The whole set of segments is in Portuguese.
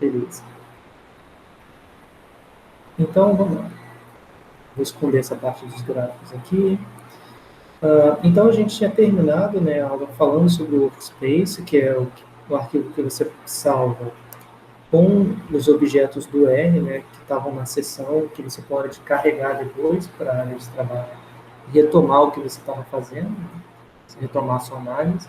Beleza. Então, vamos lá. Vou esconder essa parte dos gráficos aqui. Então, a gente tinha terminado, né, a aula falando sobre o Workspace, que é o arquivo que você salva com os objetos do R, né, que estavam na seção, que você pode carregar depois para a área de trabalho, retomar o que você estava fazendo, retomar a sua análise.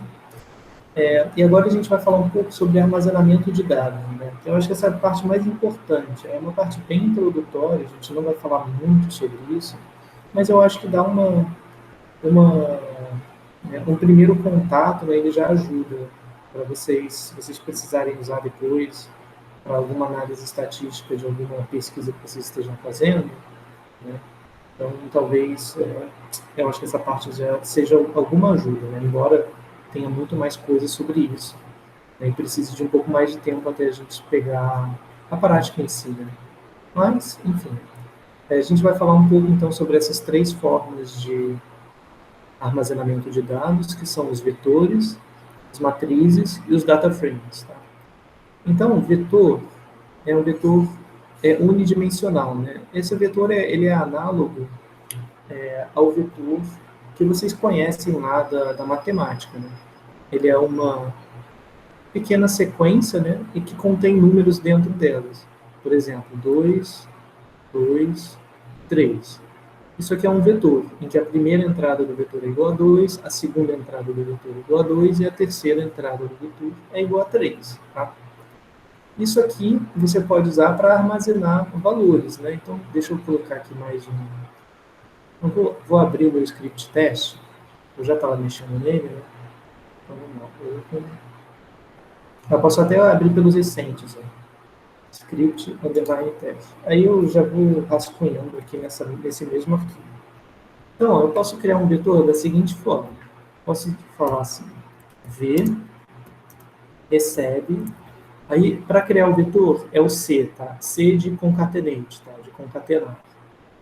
E agora a gente vai falar um pouco sobre armazenamento de dados, né? Eu acho que essa é a parte mais importante. É uma parte bem introdutória, a gente não vai falar muito sobre isso, mas eu acho que dá uma um primeiro contato, né, ele já ajuda para vocês, se vocês precisarem usar depois para alguma análise estatística de alguma pesquisa que vocês estejam fazendo, né? Então, talvez, eu acho que essa parte já seja alguma ajuda, né? Embora tenha muito mais coisas sobre isso, né? E precise de um pouco mais de tempo até a gente pegar a prática em si, né? Mas, enfim, a gente vai falar um pouco, então, sobre essas três formas de armazenamento de dados, que são os vetores, as matrizes e os data frames. Tá? Então, o vetor é um vetor unidimensional. Né? Esse vetor ele é análogo ao vetor que vocês conhecem lá da matemática. Né? Ele é uma pequena sequência, né, e que contém números dentro delas. Por exemplo, 2, 2, 3. Isso aqui é um vetor, em que a primeira entrada do vetor é igual a 2, a segunda entrada do vetor é igual a 2 e a terceira entrada do vetor é igual a 3. Tá? Isso aqui você pode usar para armazenar valores. Né? Então, deixa eu colocar aqui mais um. Vou abrir o meu script teste. Eu já estava mexendo nele. Né? Então, vamos lá. Eu posso até abrir pelos recentes. Ó. Script underline test. Aí eu já vou rascunhando aqui nesse mesmo arquivo. Então, eu posso criar um vetor da seguinte forma. Posso falar assim, v recebe. Aí, para criar o vetor, é o C, tá? C de concatenate, tá? De concatenar.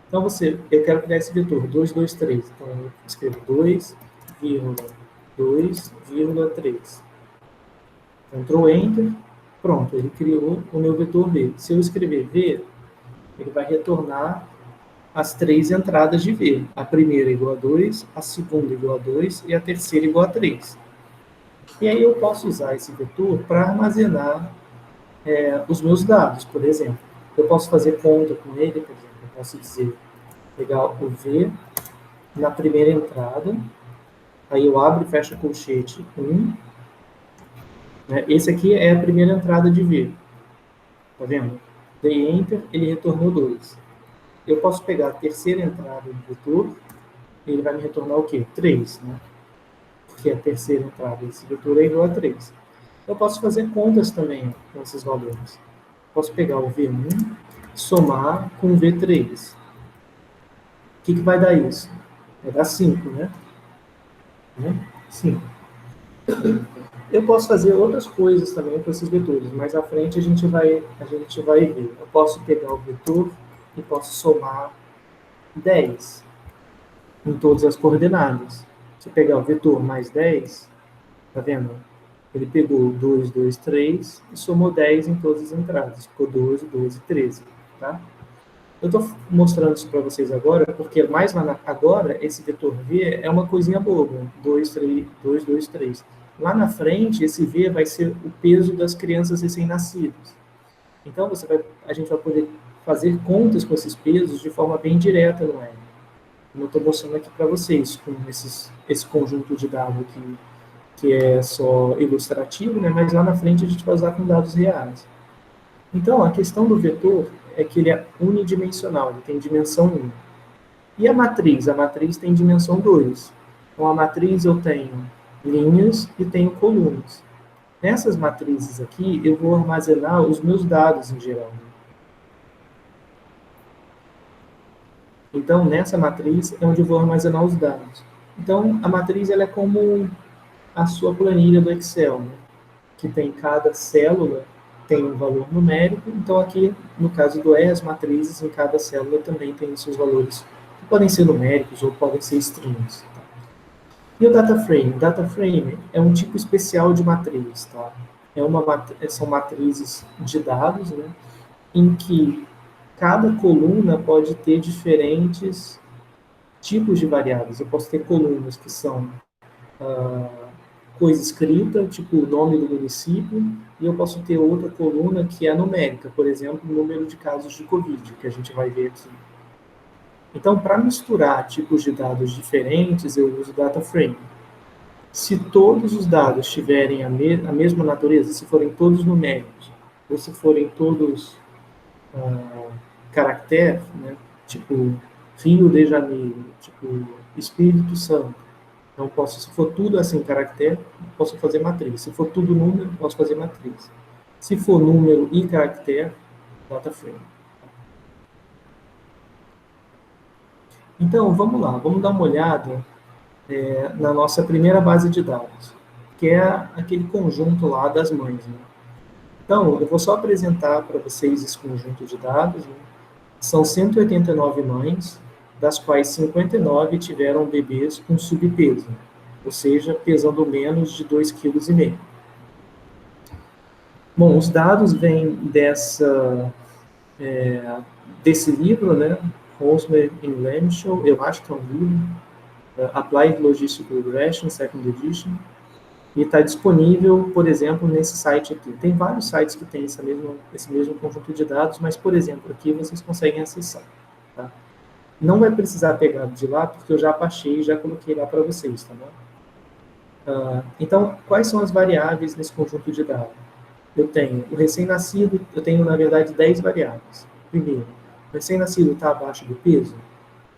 Então, eu quero criar esse vetor, 2, 2, 3. Então, eu escrevo 2,2,3. Ctrl Enter. Pronto, ele criou o meu vetor V. Se eu escrever V, ele vai retornar as três entradas de V. A primeira igual a 2, a segunda igual a 2 e a terceira igual a 3. E aí eu posso usar esse vetor para armazenar os meus dados, por exemplo. Eu posso fazer conta com ele, por exemplo. Eu posso dizer, pegar o V na primeira entrada, aí eu abro e fecho o colchete 1. Né? Esse aqui é a primeira entrada de V. Tá vendo? Dei Enter, ele retornou 2. Eu posso pegar a terceira entrada do vetor, e ele vai me retornar o quê? 3, né? Porque a terceira entrada desse vetor é igual a 3. Eu posso fazer contas também com esses valores. Posso pegar o V1, somar com o V3. O que vai dar isso? Vai dar 5, né? 5. Eu posso fazer outras coisas também com esses vetores, mas à frente a gente vai ver. Eu posso pegar o vetor e posso somar 10 em todas as coordenadas. Se pegar o vetor mais 10, tá vendo? Ele pegou 2, 2, 3 e somou 10 em todas as entradas. Ficou 12, 12, 13. Tá? Eu estou mostrando isso para vocês agora, porque mais lá agora, esse vetor V é uma coisinha boba. 2, 3, 2, 2, 3. Lá na frente, esse V vai ser o peso das crianças recém-nascidas. Então, a gente vai poder fazer contas com esses pesos de forma bem direta no R. Como eu estou mostrando aqui para vocês, com esse conjunto de dados aqui, que é só ilustrativo, né? Mas lá na frente a gente vai usar com dados reais. Então, a questão do vetor é que ele é unidimensional, ele tem dimensão 1. E a matriz? A matriz tem dimensão 2. Então, a matriz eu tenho linhas e tenho colunas. Nessas matrizes aqui, eu vou armazenar os meus dados em geral. Então, nessa matriz é onde eu vou armazenar os dados. Então, a matriz ela é como a sua planilha do Excel, né? Que tem cada célula tem um valor numérico, então aqui, no caso do E, as matrizes em cada célula também tem seus valores, que podem ser numéricos ou podem ser strings. E o data frame? O data frame é um tipo especial de matriz, tá? são matrizes de dados, né, em que cada coluna pode ter diferentes tipos de variáveis. Eu posso ter colunas que são coisa escrita, tipo o nome do município, e eu posso ter outra coluna que é numérica, por exemplo, o número de casos de Covid, que a gente vai ver aqui. Então, para misturar tipos de dados diferentes, eu uso data frame. Se todos os dados tiverem a mesma natureza, se forem todos numéricos, ou se forem todos caractere, né, tipo Rio de Janeiro, tipo Espírito Santo, então, se for tudo assim, caractere, posso fazer matriz. Se for tudo número, posso fazer matriz. Se for número e caractere, data frame. Então, vamos lá, vamos dar uma olhada na nossa primeira base de dados, que é aquele conjunto lá das mães. Né? Então, eu vou só apresentar para vocês esse conjunto de dados. Né? São 189 mães, das quais 59 tiveram bebês com subpeso, ou seja, pesando menos de 2,5 kg. Bom, os dados vêm desse livro, né, Rosmer e Lemschel, eu acho que é um livro, Applied Logistic Regression, Second Edition, e está disponível, por exemplo, nesse site aqui. Tem vários sites que têm esse mesmo conjunto de dados, mas, por exemplo, aqui vocês conseguem acessar. Tá? Não vai precisar pegar de lá, porque eu já baixei e já coloquei lá para vocês, tá bom? Então, quais são as variáveis nesse conjunto de dados? Eu tenho o recém-nascido, eu tenho, na verdade, 10 variáveis. Primeiro, o recém-nascido está abaixo do peso?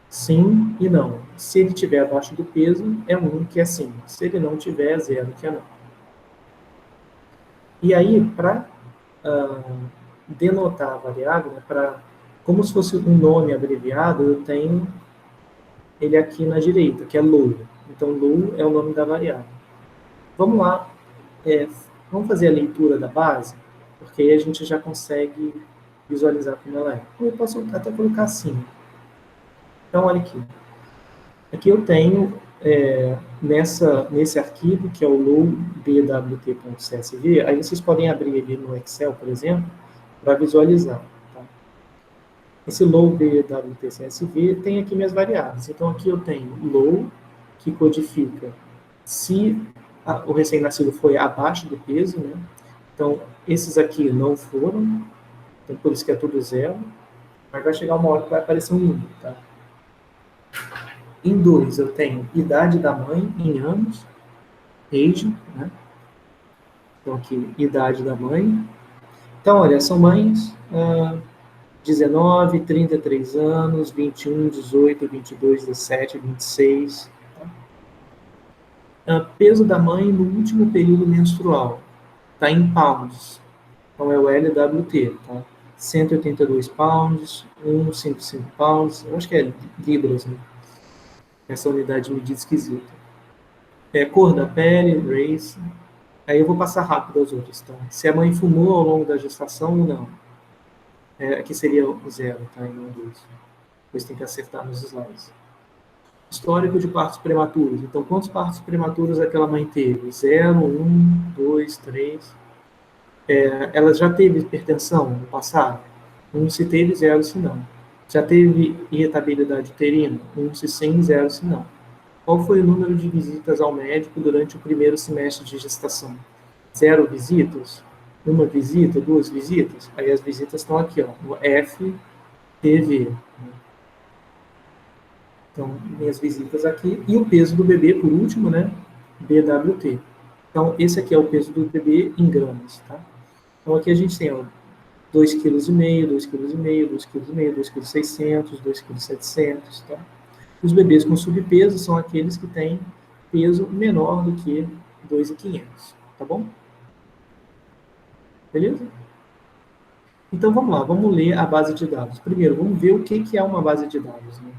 Sim e não. Se ele estiver abaixo do peso, é 1, que é sim. Se ele não tiver, é 0, que é não. E aí, para denotar a variável, né, como se fosse um nome abreviado, eu tenho ele aqui na direita, que é low. Então, low é o nome da variável. Vamos lá, vamos fazer a leitura da base, porque aí a gente já consegue visualizar como ela é. Eu posso até colocar assim. Então, olha aqui. Aqui eu tenho, nesse arquivo, que é o low.bwt.csv, aí vocês podem abrir ele no Excel, por exemplo, para visualizar. Tá? Esse low.bwt.csv tem aqui minhas variáveis. Então, aqui eu tenho low, que codifica se o recém-nascido foi abaixo do peso, né? Então, esses aqui não foram, então por isso que é tudo 0, mas vai chegar uma hora que vai aparecer um número, tá? Em 2, eu tenho idade da mãe em anos, age, né? Então, aqui, idade da mãe. Então, olha, são mães 19, 33 anos, 21, 18, 22, 17, 26. Peso da mãe no último período menstrual. Está em pounds. Então, é o LWT, tá? 182 pounds, 155 pounds, eu acho que é libras, né? Essa unidade de medida esquisita. Cor da pele, race. Aí eu vou passar rápido as outras, tá? Se a mãe fumou ao longo da gestação ou não. Aqui seria o 0, tá? E não 2. Depois tem que acertar nos slides. Histórico de partos prematuros. Então, quantos partos prematuros aquela mãe teve? 0, 1, 2, 3. Ela já teve hipertensão no passado? 1 se teve, 0 se não. Já teve irritabilidade uterina? 1 se sim, 0 se não. Qual foi o número de visitas ao médico durante o primeiro semestre de gestação? 0 visitas? 1 visita? 2 visitas? Aí as visitas estão aqui, ó, no FTV. Então, minhas visitas aqui. E o peso do bebê, por último, né? BWT. Então, esse aqui é o peso do bebê em gramas, tá? Então, aqui a gente tem, ó, 2,5 kg, 2,5 kg, 2,5 kg, 2,6 kg, 2,7 kg, tá? Os bebês com subpeso são aqueles que têm peso menor do que 2,500, tá bom? Beleza? Então, vamos lá, vamos ler a base de dados. Primeiro, vamos ver o que é uma base de dados, né?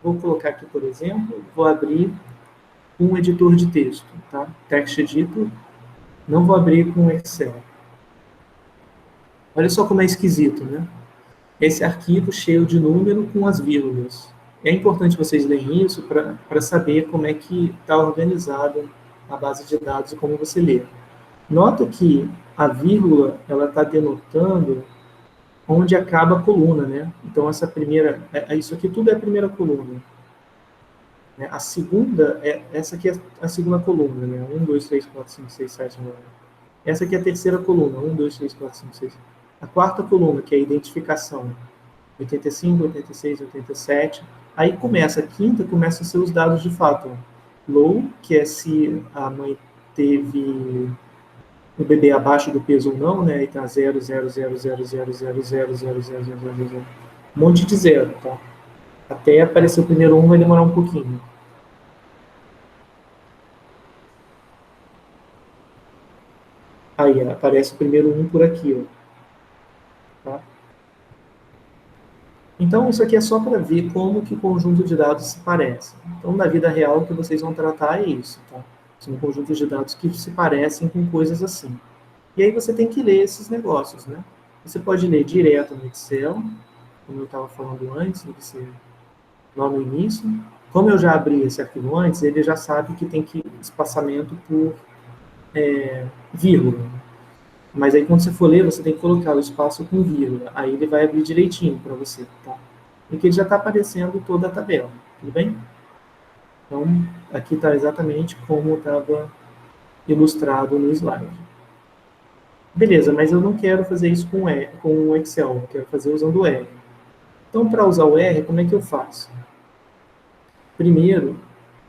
Vou colocar aqui, por exemplo, vou abrir um editor de texto, tá? Text Editor. Não vou abrir com Excel. Olha só como é esquisito, né? Esse arquivo cheio de número com as vírgulas. É importante vocês lerem isso para saber como é que está organizada a base de dados e como você lê. Nota que a vírgula, ela está denotando onde acaba a coluna, né? Então, essa primeira, isso aqui tudo é a primeira coluna. Né? A segunda, essa aqui é a segunda coluna, né? 1, 2, 3, 4, 5, 6, 7, 9. Essa aqui é a terceira coluna, 1, 2, 3, 4, 5, 6. A quarta coluna, que é a identificação, 85, 86, 87. Aí começa, a quinta começa a ser os dados de fato. Low, que é se a mãe teve o bebê abaixo do peso ou não, né? Aí tá 0, 0, 0, 0, 0, 0, 0, 0, 0, 0, 0, 0. Um monte de zero, tá? Até aparecer o primeiro 1 vai demorar um pouquinho. Aí aparece o primeiro 1 por aqui, ó. Tá? Então, isso aqui é só para ver como que o conjunto de dados se parece. Então, na vida real, o que vocês vão tratar é isso, tá? São conjuntos de dados que se parecem com coisas assim. E aí você tem que ler esses negócios, né? Você pode ler direto no Excel, como eu estava falando antes, lá no início. Como eu já abri esse arquivo antes, ele já sabe que tem que espaçamento por vírgula. Mas aí quando você for ler, você tem que colocar o espaço com vírgula. Aí ele vai abrir direitinho para você, tá? Porque ele já está aparecendo toda a tabela, tudo bem? Então, aqui está exatamente como estava ilustrado no slide. Beleza, mas eu não quero fazer isso com o Excel, eu quero fazer usando o R. Então, para usar o R, como é que eu faço? Primeiro,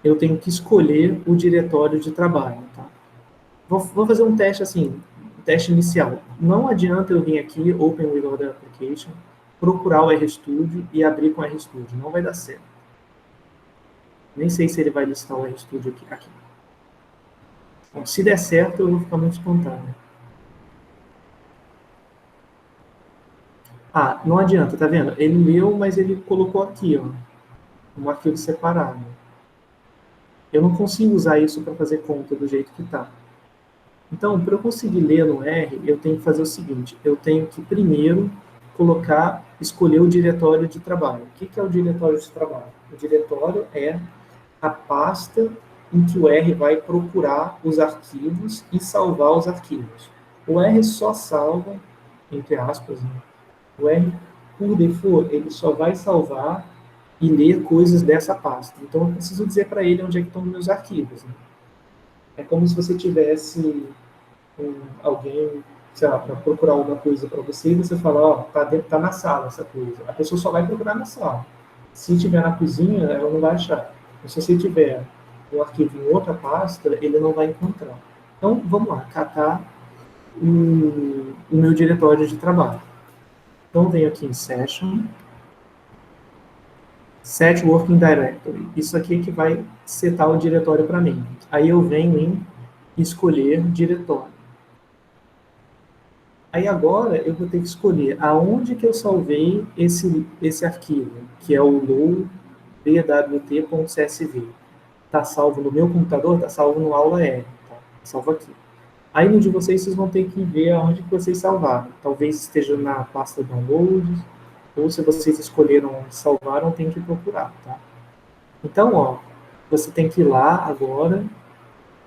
eu tenho que escolher o diretório de trabalho, tá? Vou fazer um teste assim, um teste inicial. Não adianta eu vir aqui, Open with Other Application, procurar o RStudio e abrir com o RStudio. Não vai dar certo. Nem sei se ele vai listar o RStudio aqui. Bom, se der certo, eu vou ficar muito espantado. Ah, não adianta, tá vendo? Ele leu, mas ele colocou aqui, ó, um arquivo separado. Eu não consigo usar isso para fazer conta do jeito que está. Então, para eu conseguir ler no R, eu tenho que fazer o seguinte, eu tenho que primeiro escolher o diretório de trabalho. O que é o diretório de trabalho? O diretório é a pasta em que o R vai procurar os arquivos e salvar os arquivos. O R só salva, entre aspas, né? O R, por default, ele só vai salvar e ler coisas dessa pasta. Então, eu preciso dizer para ele onde é que estão os meus arquivos. Né? É como se você tivesse alguém, sei lá, para procurar alguma coisa para você e você fala, ó, tá na sala essa coisa. A pessoa só vai procurar na sala. Se tiver na cozinha, ela não vai achar. Mas se você tiver um arquivo em outra pasta, ele não vai encontrar. Então, vamos lá, catar o meu diretório de trabalho. Então, venho aqui em Session, Set Working Directory. Isso aqui é que vai setar o diretório para mim. Aí eu venho em escolher diretório. Aí agora eu vou ter que escolher aonde que eu salvei esse arquivo, que é o low.bwt.csv. Está salvo no meu computador, está salvo no aula R. Tá? Salvo aqui. Aí no de vocês vão ter que ver aonde que vocês salvaram. Talvez esteja na pasta downloads, ou se vocês escolheram onde salvaram, tem que procurar, tá? Então, ó, você tem que ir lá agora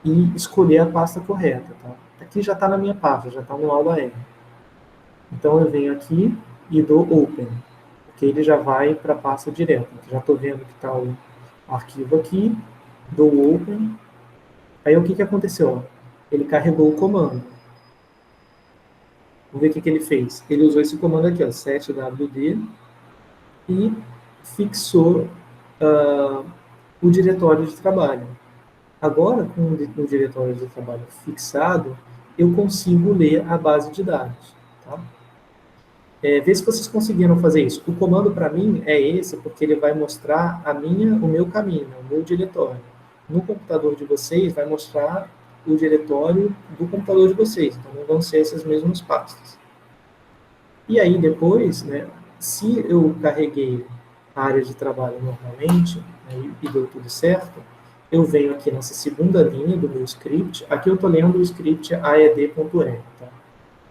e escolher a pasta correta, tá? Aqui já está na minha pasta, já está no aula R. Então, eu venho aqui e dou Open, porque ele já vai para a pasta direta. Já estou vendo que está o arquivo aqui, dou Open. Aí, o que aconteceu? Ele carregou o comando. Vamos ver o que ele fez. Ele usou esse comando aqui, ó, setwd, e fixou o diretório de trabalho. Agora, com o diretório de trabalho fixado, eu consigo ler a base de dados. Tá? Vê se vocês conseguiram fazer isso. O comando para mim é esse, porque ele vai mostrar o meu caminho, o meu diretório. No computador de vocês, vai mostrar o diretório do computador de vocês. Então, não vão ser essas mesmas pastas. E aí, depois, né, se eu carreguei a área de trabalho normalmente, né, e deu tudo certo, eu venho aqui nessa segunda linha do meu script. Aqui eu estou lendo o script aed.r. Tá?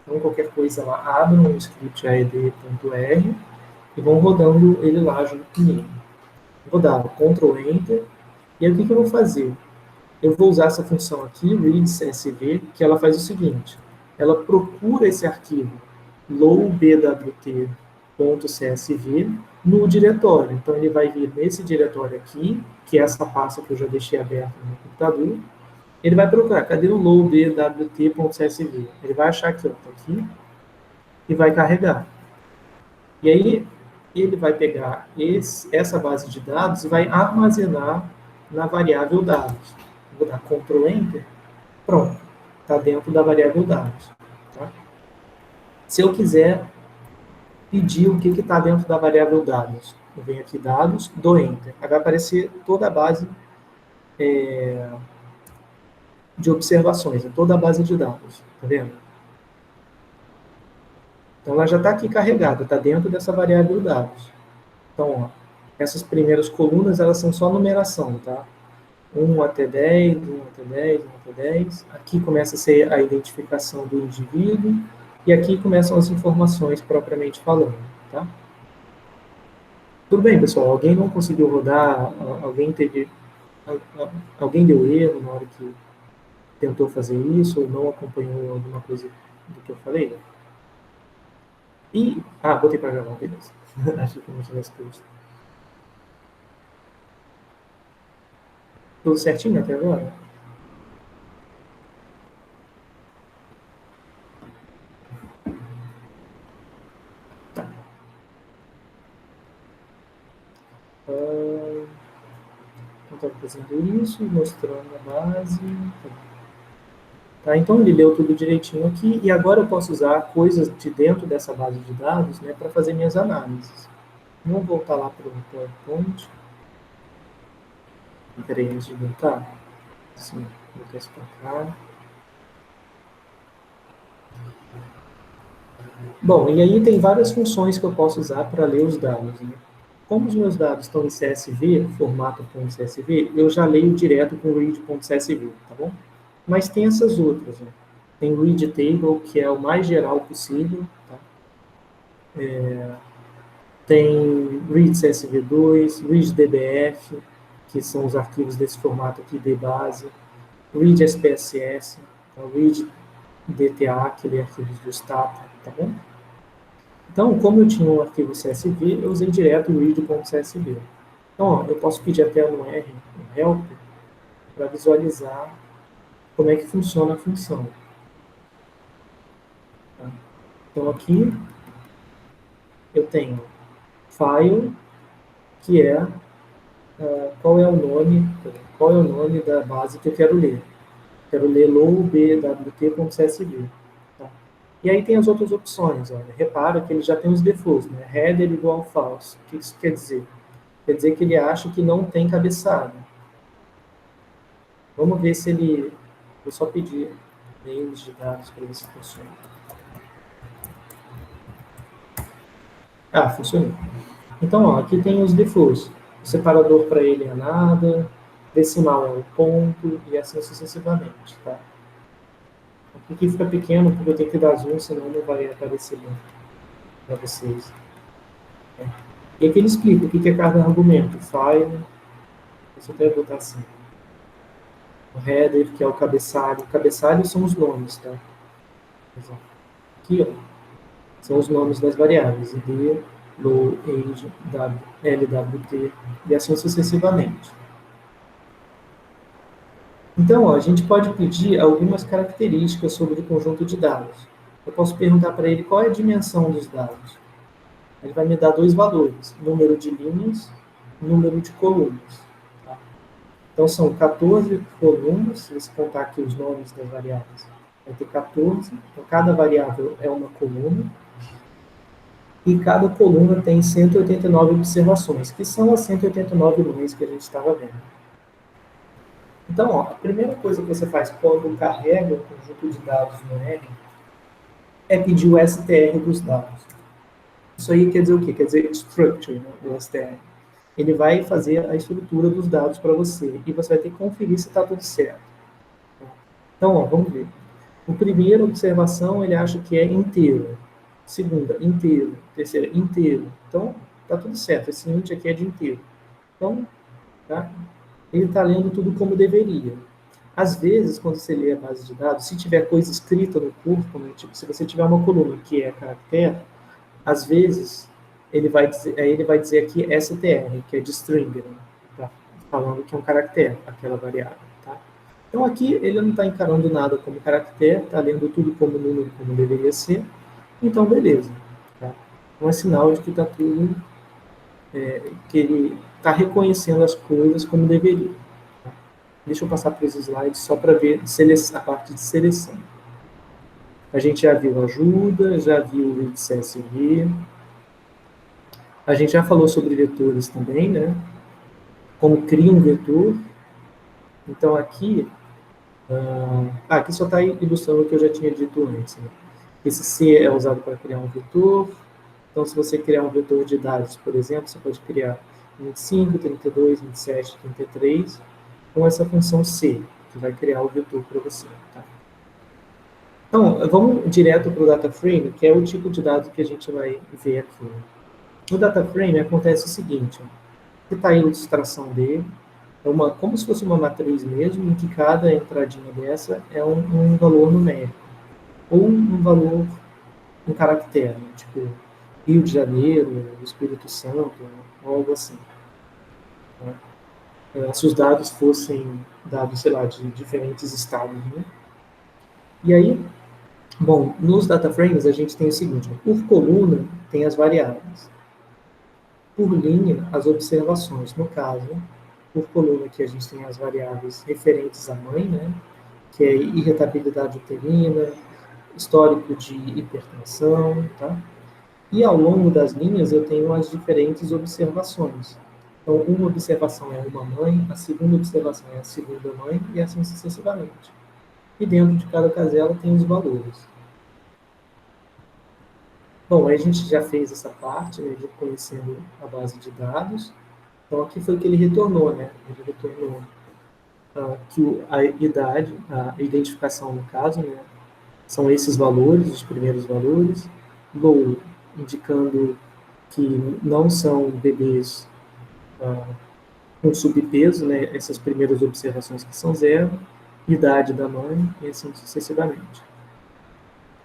Então, qualquer coisa lá, abram o script aed.r e vão rodando ele lá junto comigo. Vou dar Ctrl Enter. E aí, o que eu vou fazer? Eu vou usar essa função aqui, readCSV, que ela faz o seguinte. ela procura esse arquivo lowbwt.csv no diretório. Então, ele vai vir nesse diretório aqui, que é essa pasta que eu já deixei aberta no computador. Ele vai procurar, cadê o lowbwt.csv? Ele vai achar aqui, ó, tá aqui, e vai carregar. E aí, ele vai pegar essa base de dados e vai armazenar na variável dados. Vou dar Ctrl Enter, pronto, está dentro da variável dados. Tá? Se eu quiser pedir o que está dentro da variável dados, eu venho aqui dados, dou Enter. Aí vai aparecer toda a base de observações, toda a base de dados. Tá vendo? Então, ela já está aqui carregada, está dentro dessa variável dados. Então, ó, essas primeiras colunas, elas são só numeração, tá? 1 até 10, 1 até 10, 1 até 10. Aqui começa a ser a identificação do indivíduo, e aqui começam as informações propriamente falando, tá? Tudo bem, pessoal? Alguém não conseguiu rodar? Alguém deu erro na hora que tentou fazer isso, ou não acompanhou alguma coisa do que eu falei? Botei para gravar, beleza. Acho que não tivesse posto. Tudo certinho até agora? Tá. Então, estava fazendo isso, mostrando a base. Tá, então, ele leu tudo direitinho aqui, e agora eu posso usar coisas de dentro dessa base de dados, né, para fazer minhas análises. Vamos voltar lá para o PowerPoint. Peraí, antes de voltar. Sim, vou botar isso para cá. Bom, e aí tem várias funções que eu posso usar para ler os dados, né? Como os meus dados estão em CSV, formato .csv, eu já leio direto com read.csv, tá bom? Mas tem essas outras, né? Tem read table, que é o mais geral possível, tá? Tem read CSV2, read DBF, que são os arquivos desse formato aqui de base, read SPSS, tá? Read DTA, aquele arquivo do Stata, tá bom? Então, como eu tinha um arquivo CSV, eu usei direto o read.csv. Então, ó, eu posso pedir até no R, no help, para visualizar como é que funciona a função. Tá? Então, aqui eu tenho file, que é qual é o nome da base que eu quero ler. Quero ler lowbwt.csv. Tá? E aí tem as outras opções. Olha. Repara que ele já tem os defaults, né? Header igual false. O que isso quer dizer? Quer dizer que ele acha que não tem cabeçada. Vamos ver se ele... Vou só pedir names de dados para ver se funciona. Funcionou. Então, ó, aqui tem os defaults. O separador para ele é nada, decimal é o ponto, e assim sucessivamente, tá? Aqui fica pequeno, porque eu tenho que dar zoom, senão não vai aparecer bem para vocês. E aqui ele explica o que é cada argumento. File, deixa eu até botar assim. O header, que é o cabeçalho. O cabeçalho são os nomes, tá? Aqui, ó, são os nomes das variáveis. ID, low, age, LWT, e assim sucessivamente. Então, ó, a gente pode pedir algumas características sobre o conjunto de dados. Eu posso perguntar para ele qual é a dimensão dos dados. Ele vai me dar dois valores, número de linhas e número de colunas. Tá? Então, são 14 colunas, se você contar aqui os nomes das variáveis, vai ter 14. Então, cada variável é uma coluna. E cada coluna tem 189 observações, que são as 189 linhas que a gente estava vendo. Então, ó, a primeira coisa que você faz quando carrega o conjunto de dados no R é pedir o STR dos dados. Isso aí quer dizer o quê? Quer dizer structure, né, o STR. Ele vai fazer a estrutura dos dados para você e você vai ter que conferir se está tudo certo. Então, ó, vamos ver. O primeiro observação, ele acha que é inteiro. Segunda, inteiro. Terceira, inteiro. Então, está tudo certo. Esse int aqui é de inteiro. Então, tá? Ele está lendo tudo como deveria. Às vezes, quando você lê a base de dados, se tiver coisa escrita no corpo, né, tipo, se você tiver uma coluna que é caractere, às vezes ele vai dizer aqui str, que é de string, né, tá falando que é um caractere, aquela variável. Tá? Então aqui ele não está encarando nada como caractere, está lendo tudo como número, como deveria ser, então beleza. Tá? Então é sinal de que está tudo, que ele está reconhecendo as coisas como deveria. Tá? Deixa eu passar para os slides só para ver a parte de seleção. A gente já viu ajuda, já viu o CSV, a gente já falou sobre vetores também, né? Como cria um vetor. Então aqui, aqui só está ilustrando o que eu já tinha dito antes. Né? Esse C é usado para criar um vetor. Então, se você criar um vetor de dados, por exemplo, você pode criar 25, 32, 27, 33, com essa função C, que vai criar o vetor para você. Tá? Então, vamos direto para o data frame, que é o tipo de dado que a gente vai ver aqui. No data frame acontece o seguinte, que está a ilustração dele, é como se fosse uma matriz mesmo, em que cada entradinha dessa é um valor numérico, ou um valor, um caractere, né? Tipo Rio de Janeiro, Espírito Santo, ou algo assim. Né? Se os dados fossem dados, sei lá, de diferentes estados. Né? E aí, bom, nos data frames a gente tem o seguinte, por coluna tem as variáveis, por linha as observações, no caso, por coluna aqui a gente tem as variáveis referentes à mãe, né, que é irritabilidade uterina, histórico de hipertensão, tá? E ao longo das linhas eu tenho as diferentes observações. Então, uma observação é uma mãe, a segunda observação é a segunda mãe, e assim sucessivamente. E dentro de cada casela tem os valores. Bom, aí a gente já fez essa parte, né, de conhecendo a base de dados. Então, aqui foi o que ele retornou, né? Ele retornou que a idade, a identificação no caso, né, são esses valores, os primeiros valores. Low, indicando que não são bebês com subpeso, né, essas primeiras observações que são zero. Idade da mãe e assim sucessivamente.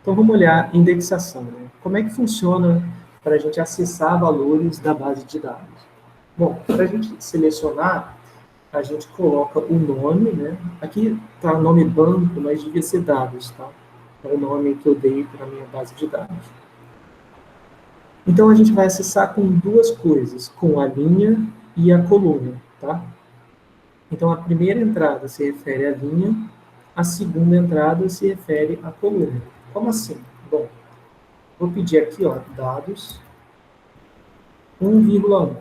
Então, vamos olhar indexação. Né? Como é que funciona para a gente acessar valores da base de dados? Bom, para a gente selecionar, a gente coloca o nome, né? Aqui está o nome banco, mas devia ser dados, tá? É o nome que eu dei para a minha base de dados. Então, a gente vai acessar com duas coisas, com a linha e a coluna, tá? Então, a primeira entrada se refere à linha, a segunda entrada se refere à coluna. Como assim? Bom, vou pedir aqui, ó, dados 1,1.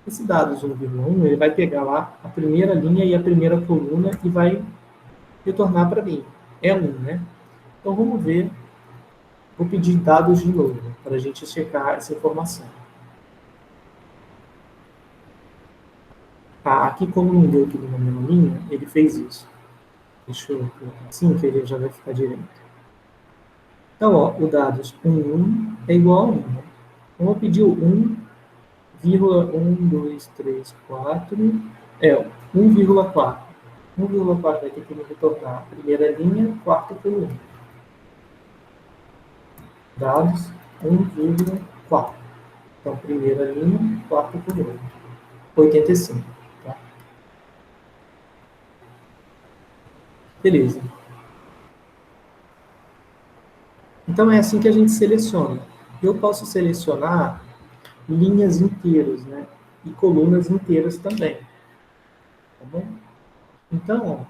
Esse dados 1,1, ele vai pegar lá a primeira linha e a primeira coluna e vai retornar para mim. É 1, né? Então, vamos ver. Vou pedir dados de novo, para a gente checar essa informação. Aqui, como não deu tudo na mesma linha, ele fez isso. Deixa eu colocar assim, que ele já vai ficar direito. Então, ó, o dados 1 é igual a 1. Né? Então, eu pedi o 1,1, 2, 3, 4. 1,4. 1,4 vai ter que me retornar a primeira linha, quarta coluna. Dados 1,4. Então, primeira linha, quarta coluna. 85. Tá? Beleza. Então, é assim que a gente seleciona. Eu posso selecionar linhas inteiras, né? E colunas inteiras também. Tá bom? Então,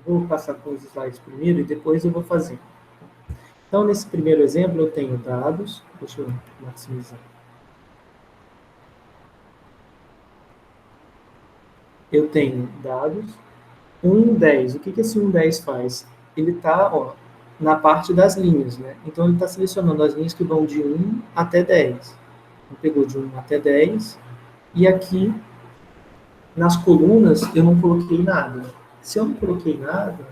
vou passar com os slides primeiro e depois eu vou fazer. Então, nesse primeiro exemplo, eu tenho dados. Deixa eu maximizar. Eu tenho dados 1,10. O que esse 1,10 faz? Ele está na parte das linhas, né? Então, ele está selecionando as linhas que vão de 1 até 10. Então, pegou de 1 até 10. E aqui, nas colunas, eu não coloquei nada. Se eu não coloquei nada,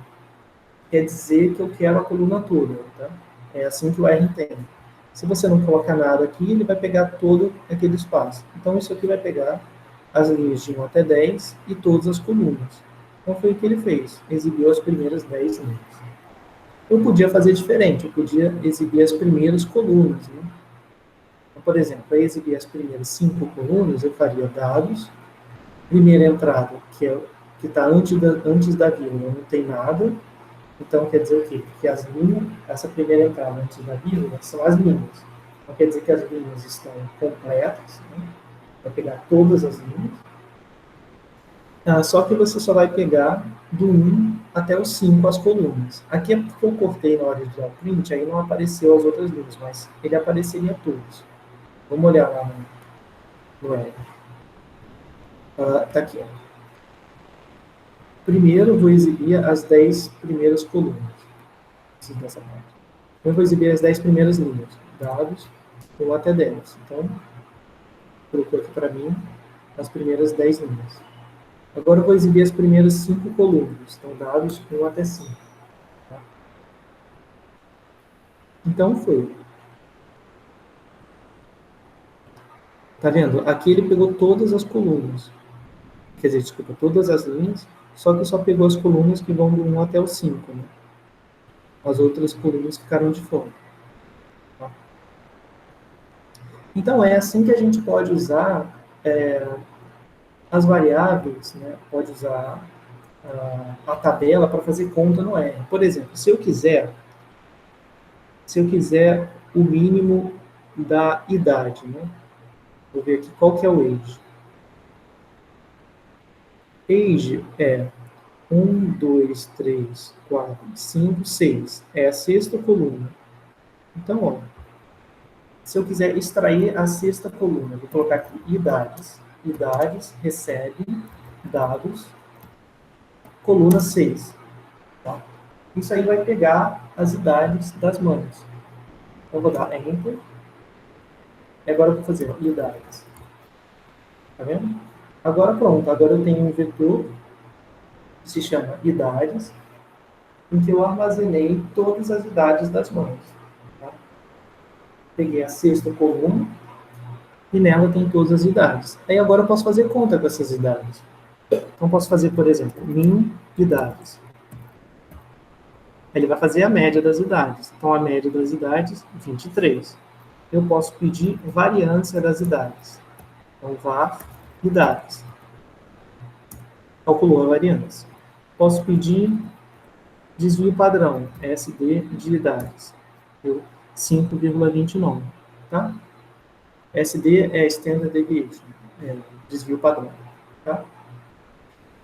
quer dizer que eu quero a coluna toda, tá? É assim que o R entende. Se você não colocar nada aqui, ele vai pegar todo aquele espaço. Então, isso aqui vai pegar as linhas de 1 até 10 e todas as colunas. Então foi o que ele fez, exibiu as primeiras 10 linhas. Eu podia fazer diferente, eu podia exibir as primeiras colunas, né? Então, por exemplo, para exibir as primeiras 5 colunas, eu faria dados, primeira entrada, que está antes da vírgula, não tem nada. Então, quer dizer o quê? Que as linhas, essa primeira entrada antes da vírgula, são as linhas. Então, quer dizer que as linhas estão completas, né? Vai pegar todas as linhas. Só que você só vai pegar do 1 até o 5 as colunas. Aqui é porque eu cortei na hora de dar o print, aí não apareceu as outras linhas, mas ele apareceria todos. Vamos olhar lá no R. Tá aqui, ó. Primeiro, eu vou exibir as 10 primeiras colunas. Preciso dessa parte. Eu vou exibir as 10 primeiras linhas. Dados 1 até 10. Então, colocou aqui para mim as primeiras 10 linhas. Agora eu vou exibir as primeiras 5 colunas. Então, dados 1 até 5. Tá? Então, foi. Tá vendo? Aqui ele pegou todas as colunas. Quer dizer, desculpa, todas as linhas, só que só pegou as colunas que vão do 1 até o 5. Né? As outras colunas ficaram de fora. Tá? Então, é assim que a gente pode usar as variáveis, né? Pode usar a tabela para fazer conta no R. Por exemplo, se eu quiser o mínimo da idade, né? Vou ver aqui qual que é o age. Age é 1, 2, 3, 4, 5, 6. É a sexta coluna. Então, ó, se eu quiser extrair a sexta coluna, vou colocar aqui idades. Idades recebe dados, coluna 6. Tá? Isso aí vai pegar as idades das mães. Então, vou dar Enter. E agora eu vou fazer idades. Tá vendo? Agora pronto. Agora eu tenho um vetor que se chama idades, em que eu armazenei todas as idades das mães. Tá? Peguei a sexta coluna e nela tem todas as idades. Aí agora eu posso fazer conta com essas idades. Então posso fazer, por exemplo, min idades. Ele vai fazer a média das idades. Então a média das idades, 23. Eu posso pedir variância das idades. Então var idades. Calculou a variância. Posso pedir desvio padrão, SD de idades. 5,29. Tá? SD é Standard Deviation, desvio padrão. Tá?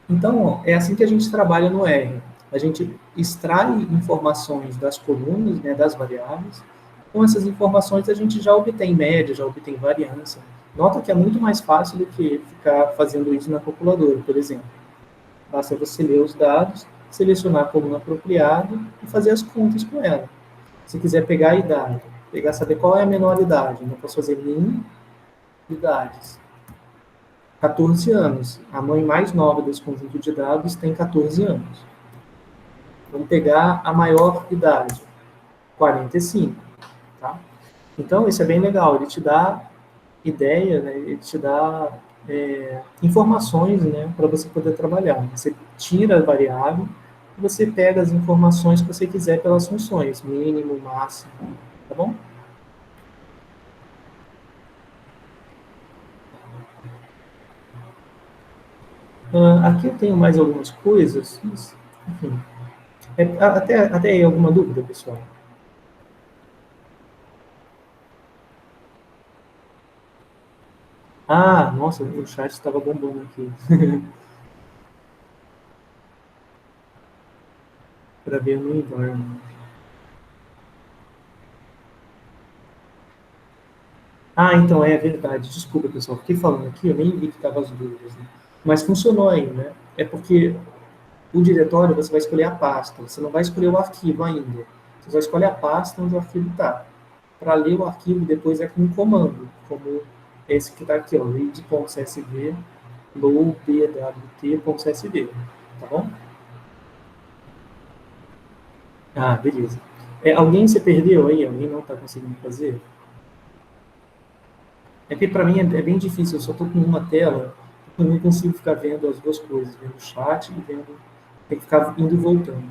Então, ó, é assim que a gente trabalha no R. A gente extrai informações das colunas, né, das variáveis. Com essas informações, a gente já obtém média, já obtém variância. Nota que é muito mais fácil do que ficar fazendo isso na calculadora, por exemplo. Basta você ler os dados, selecionar a coluna apropriada e fazer as contas com ela. Se quiser pegar a idade, saber qual é a menor idade, eu posso fazer min idades. 14 anos. A mãe mais nova desse conjunto de dados tem 14 anos. Vamos pegar a maior idade, 45. Tá? Então, isso é bem legal. Ele te dá ideia, né? Ele te dá informações, né, para você poder trabalhar. Você tira a variável e você pega as informações que você quiser pelas funções, mínimo, máximo, tá bom? Aqui eu tenho mais algumas coisas, mas, enfim. Até aí, alguma dúvida, pessoal? Ah, nossa, o chat estava bombando aqui. Para ver no environment. Ah, então é verdade. Desculpa, pessoal. Fiquei falando aqui, eu nem vi que estavam as dúvidas. Né? Mas funcionou aí, né? É porque o diretório você vai escolher a pasta, você não vai escolher o arquivo ainda. Você vai escolher a pasta onde o arquivo está. Para ler o arquivo depois é com um comando, como esse que está aqui, ó, read.csv lowbwt.csv, tá bom? Ah, beleza. Alguém se perdeu aí? Alguém não está conseguindo fazer? É que para mim é bem difícil, eu só estou com uma tela, eu não consigo ficar vendo as duas coisas, vendo o chat e vendo Tem que ficar indo e voltando.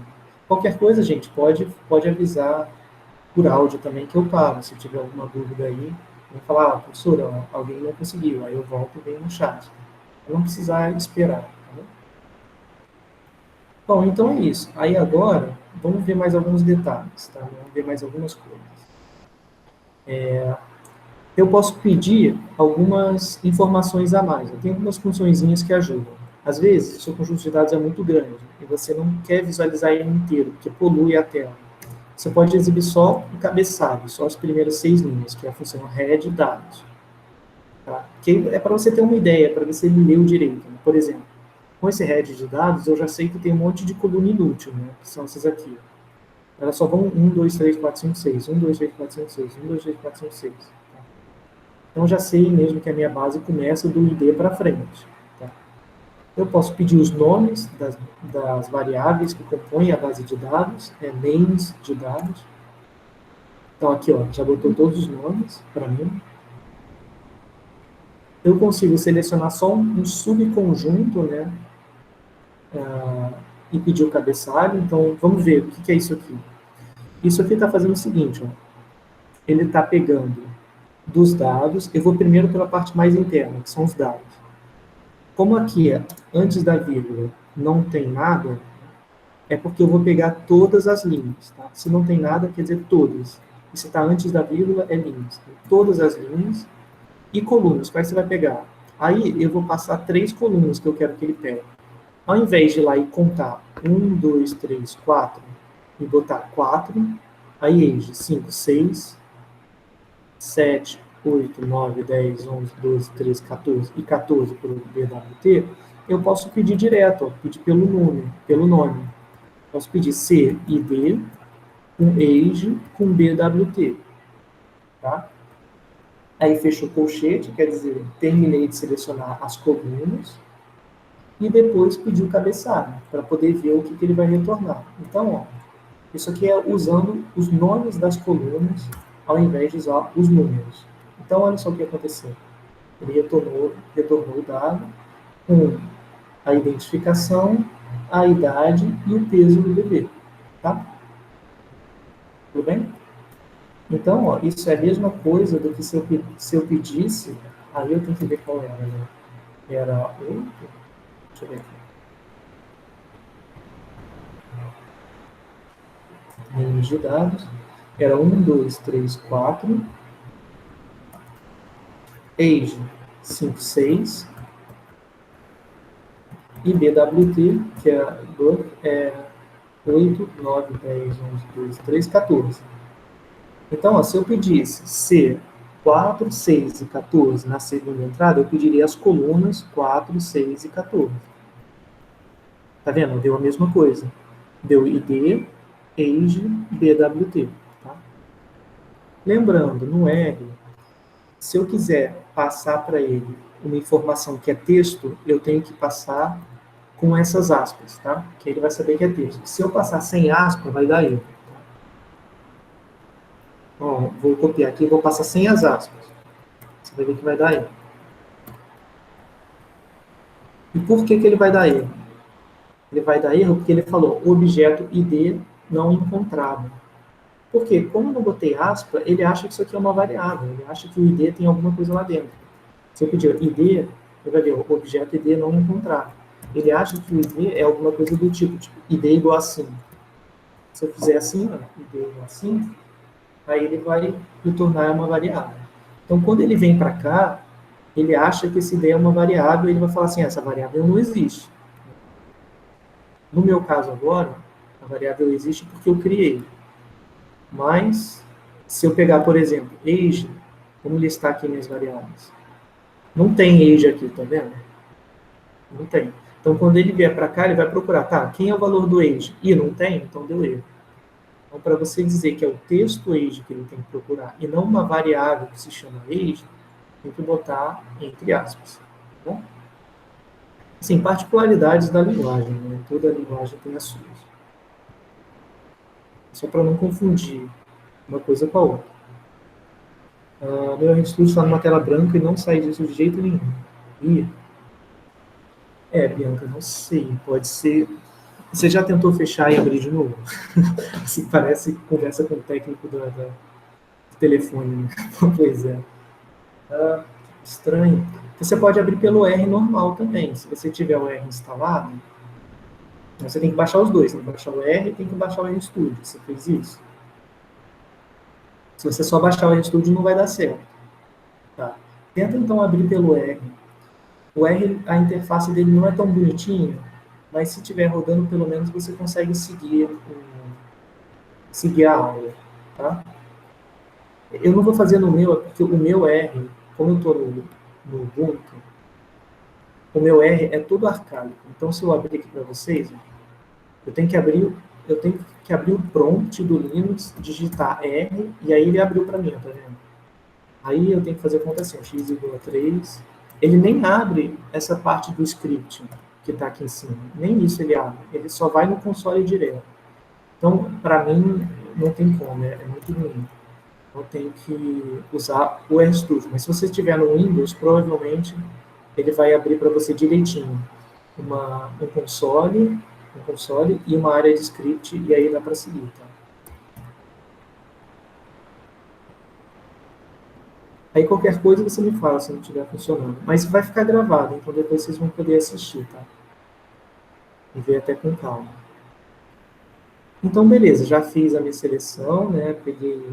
Qualquer coisa, gente, pode avisar por áudio também que eu paro. Se tiver alguma dúvida aí, eu vou falar, professora, alguém não conseguiu. Aí eu volto e venho no chat. Eu não precisar esperar. Tá bom? Bom, então é isso. Aí agora, vamos ver mais alguns detalhes, tá? Vamos ver mais algumas coisas. Eu posso pedir algumas informações a mais. Eu tenho algumas funçõezinhas que ajudam. Às vezes, o seu conjunto de dados é muito grande e você não quer visualizar ele inteiro, porque polui a tela. Você pode exibir só o cabeçalho, só as primeiras 6 linhas, que é a função head dados. Tá? Que é para você ter uma ideia, para você ler direito. Né? Por exemplo, com esse head de dados, eu já sei que tem um monte de coluna inútil, né? Que são essas aqui. Elas só vão 1, 2, 3, 4, 5, 6. 1, 2, 3, 4, 5, 6. 1, 2, 3, 4, 5, 6. Então, já sei mesmo que a minha base começa do ID para frente. Tá? Eu posso pedir os nomes das variáveis que compõem a base de dados, names de dados. Então, aqui, ó, já botou todos os nomes para mim. Eu consigo selecionar só um subconjunto, né? E pedir o cabeçalho. Então, vamos ver o que é isso aqui. Isso aqui está fazendo o seguinte, ó. Ele está pegando dos dados, eu vou primeiro pela parte mais interna, que são os dados. Como aqui, antes da vírgula, não tem nada, é porque eu vou pegar todas as linhas. Tá? Se não tem nada, quer dizer todas. E se está antes da vírgula, é linhas. Todas as linhas e colunas. Quais você vai pegar? Aí eu vou passar 3 colunas que eu quero que ele pegue. Ao invés de ir lá e contar 1, 2, 3, 4, e botar 4, aí age 5, 6, 7, 8, 9, 10, 11, 12, 13, 14 e 14 pelo BWT, eu posso pedir direto, ó, pedir pelo nome. Posso pedir C, ID, com age, com BWT. Tá? Aí fecho o colchete, quer dizer, terminei de selecionar as colunas e depois pedir o cabeçalho, para poder ver o que ele vai retornar. Então, ó, isso aqui é usando os nomes das colunas ao invés de usar os números. Então, olha só o que aconteceu. Ele retornou o dado com a identificação, a idade e o peso do bebê. Tá? Tudo bem? Então, ó, isso é a mesma coisa do que se eu pedisse, aí eu tenho que ver qual era, né? Era 8, deixa eu ver aqui. Números de dados, era 1, 2, 3, 4, age 5, 6, e BWT, que é 8, 9, 10, 11, 12, 13, 14. Então, ó, se eu pedisse C 4, 6 e 14 na segunda entrada, eu pediria as colunas 4, 6 e 14. Tá vendo? Deu a mesma coisa. Deu ID, age, BWT. Tá? Lembrando, no R, se eu quiser passar para ele uma informação que é texto, eu tenho que passar com essas aspas, tá? Que ele vai saber que é texto. Se eu passar sem aspa, vai dar erro. Tá? Ó, vou copiar aqui e vou passar sem as aspas. Você vai ver que vai dar erro. E por que ele vai dar erro? Ele vai dar erro porque ele falou objeto ID não encontrado. Porque, como eu não botei aspa, ele acha que isso aqui é uma variável. Ele acha que o ID tem alguma coisa lá dentro. Se eu pedir ID, ele vai ver o objeto ID não encontrado. Ele acha que o ID é alguma coisa do tipo ID igual assim. Se eu fizer assim, ó, ID igual assim, aí ele vai retornar uma variável. Então, quando ele vem para cá, ele acha que esse ID é uma variável e ele vai falar assim, essa variável não existe. No meu caso agora, a variável existe porque eu criei. Mas, se eu pegar, por exemplo, age, vamos listar aqui minhas variáveis. Não tem age aqui, tá vendo? Não tem. Então, quando ele vier para cá, ele vai procurar, tá, quem é o valor do age? E não tem, então deu erro. Então, para você dizer que é o texto age que ele tem que procurar, e não uma variável que se chama age, tem que botar entre aspas. Tá bom? Assim, particularidades da linguagem, né? Toda linguagem tem as suas. Só para não confundir uma coisa com a outra. Meu RedStudio está numa tela branca e não sai disso de jeito nenhum. Bianca, não sei. Pode ser Você já tentou fechar e abrir de novo? Assim, parece conversa com o técnico do telefone. Né? Pois é. Estranho. Você pode abrir pelo R normal também. Se você tiver o R instalado, você tem que baixar os dois. Tem que baixar o R e tem que baixar o RStudio. Você fez isso? Se você só baixar o RStudio, não vai dar certo. Tá? Tenta então abrir pelo R. O R, a interface dele não é tão bonitinha, mas se estiver rodando, pelo menos você consegue seguir a aula. Tá? Eu não vou fazer no meu, porque o meu R, como eu estou no Ubuntu, o meu R é todo arcaico. Então, se eu abrir aqui para vocês, eu tenho que abrir o prompt do Linux, digitar R, e aí ele abriu para mim, tá vendo? Aí eu tenho que fazer a conta assim, x igual a 3. Ele nem abre essa parte do script que está aqui em cima. Nem isso ele abre. Ele só vai no console direto. Então, para mim, não tem como. É muito ruim. Eu tenho que usar o RStudio. Mas se você estiver no Windows, provavelmente ele vai abrir para você direitinho um console e uma área de script, e aí dá para seguir, tá? Aí qualquer coisa você me fala se não estiver funcionando. Mas vai ficar gravado, então depois vocês vão poder assistir, tá? E ver até com calma. Então, beleza, já fiz a minha seleção, né? Peguei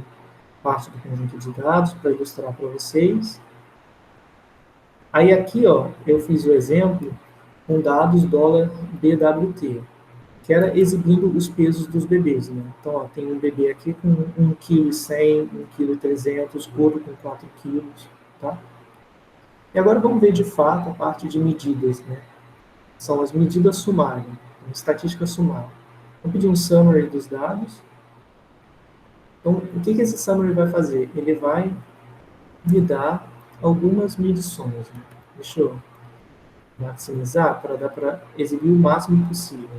parte do conjunto de dados para ilustrar para vocês. Aí aqui, ó, eu fiz o exemplo com dados $BWT, que era exibindo os pesos dos bebês, né? Então, ó, tem um bebê aqui com 1,1 kg, 1,3 kg, outro com 4 kg, tá? E agora vamos ver de fato a parte de medidas, né? São as medidas sumárias, estatística sumária. Vamos pedir um summary dos dados. Então, o que esse summary vai fazer? Ele vai me dar algumas medições. Né? Deixa eu maximizar para dar para exibir o máximo possível.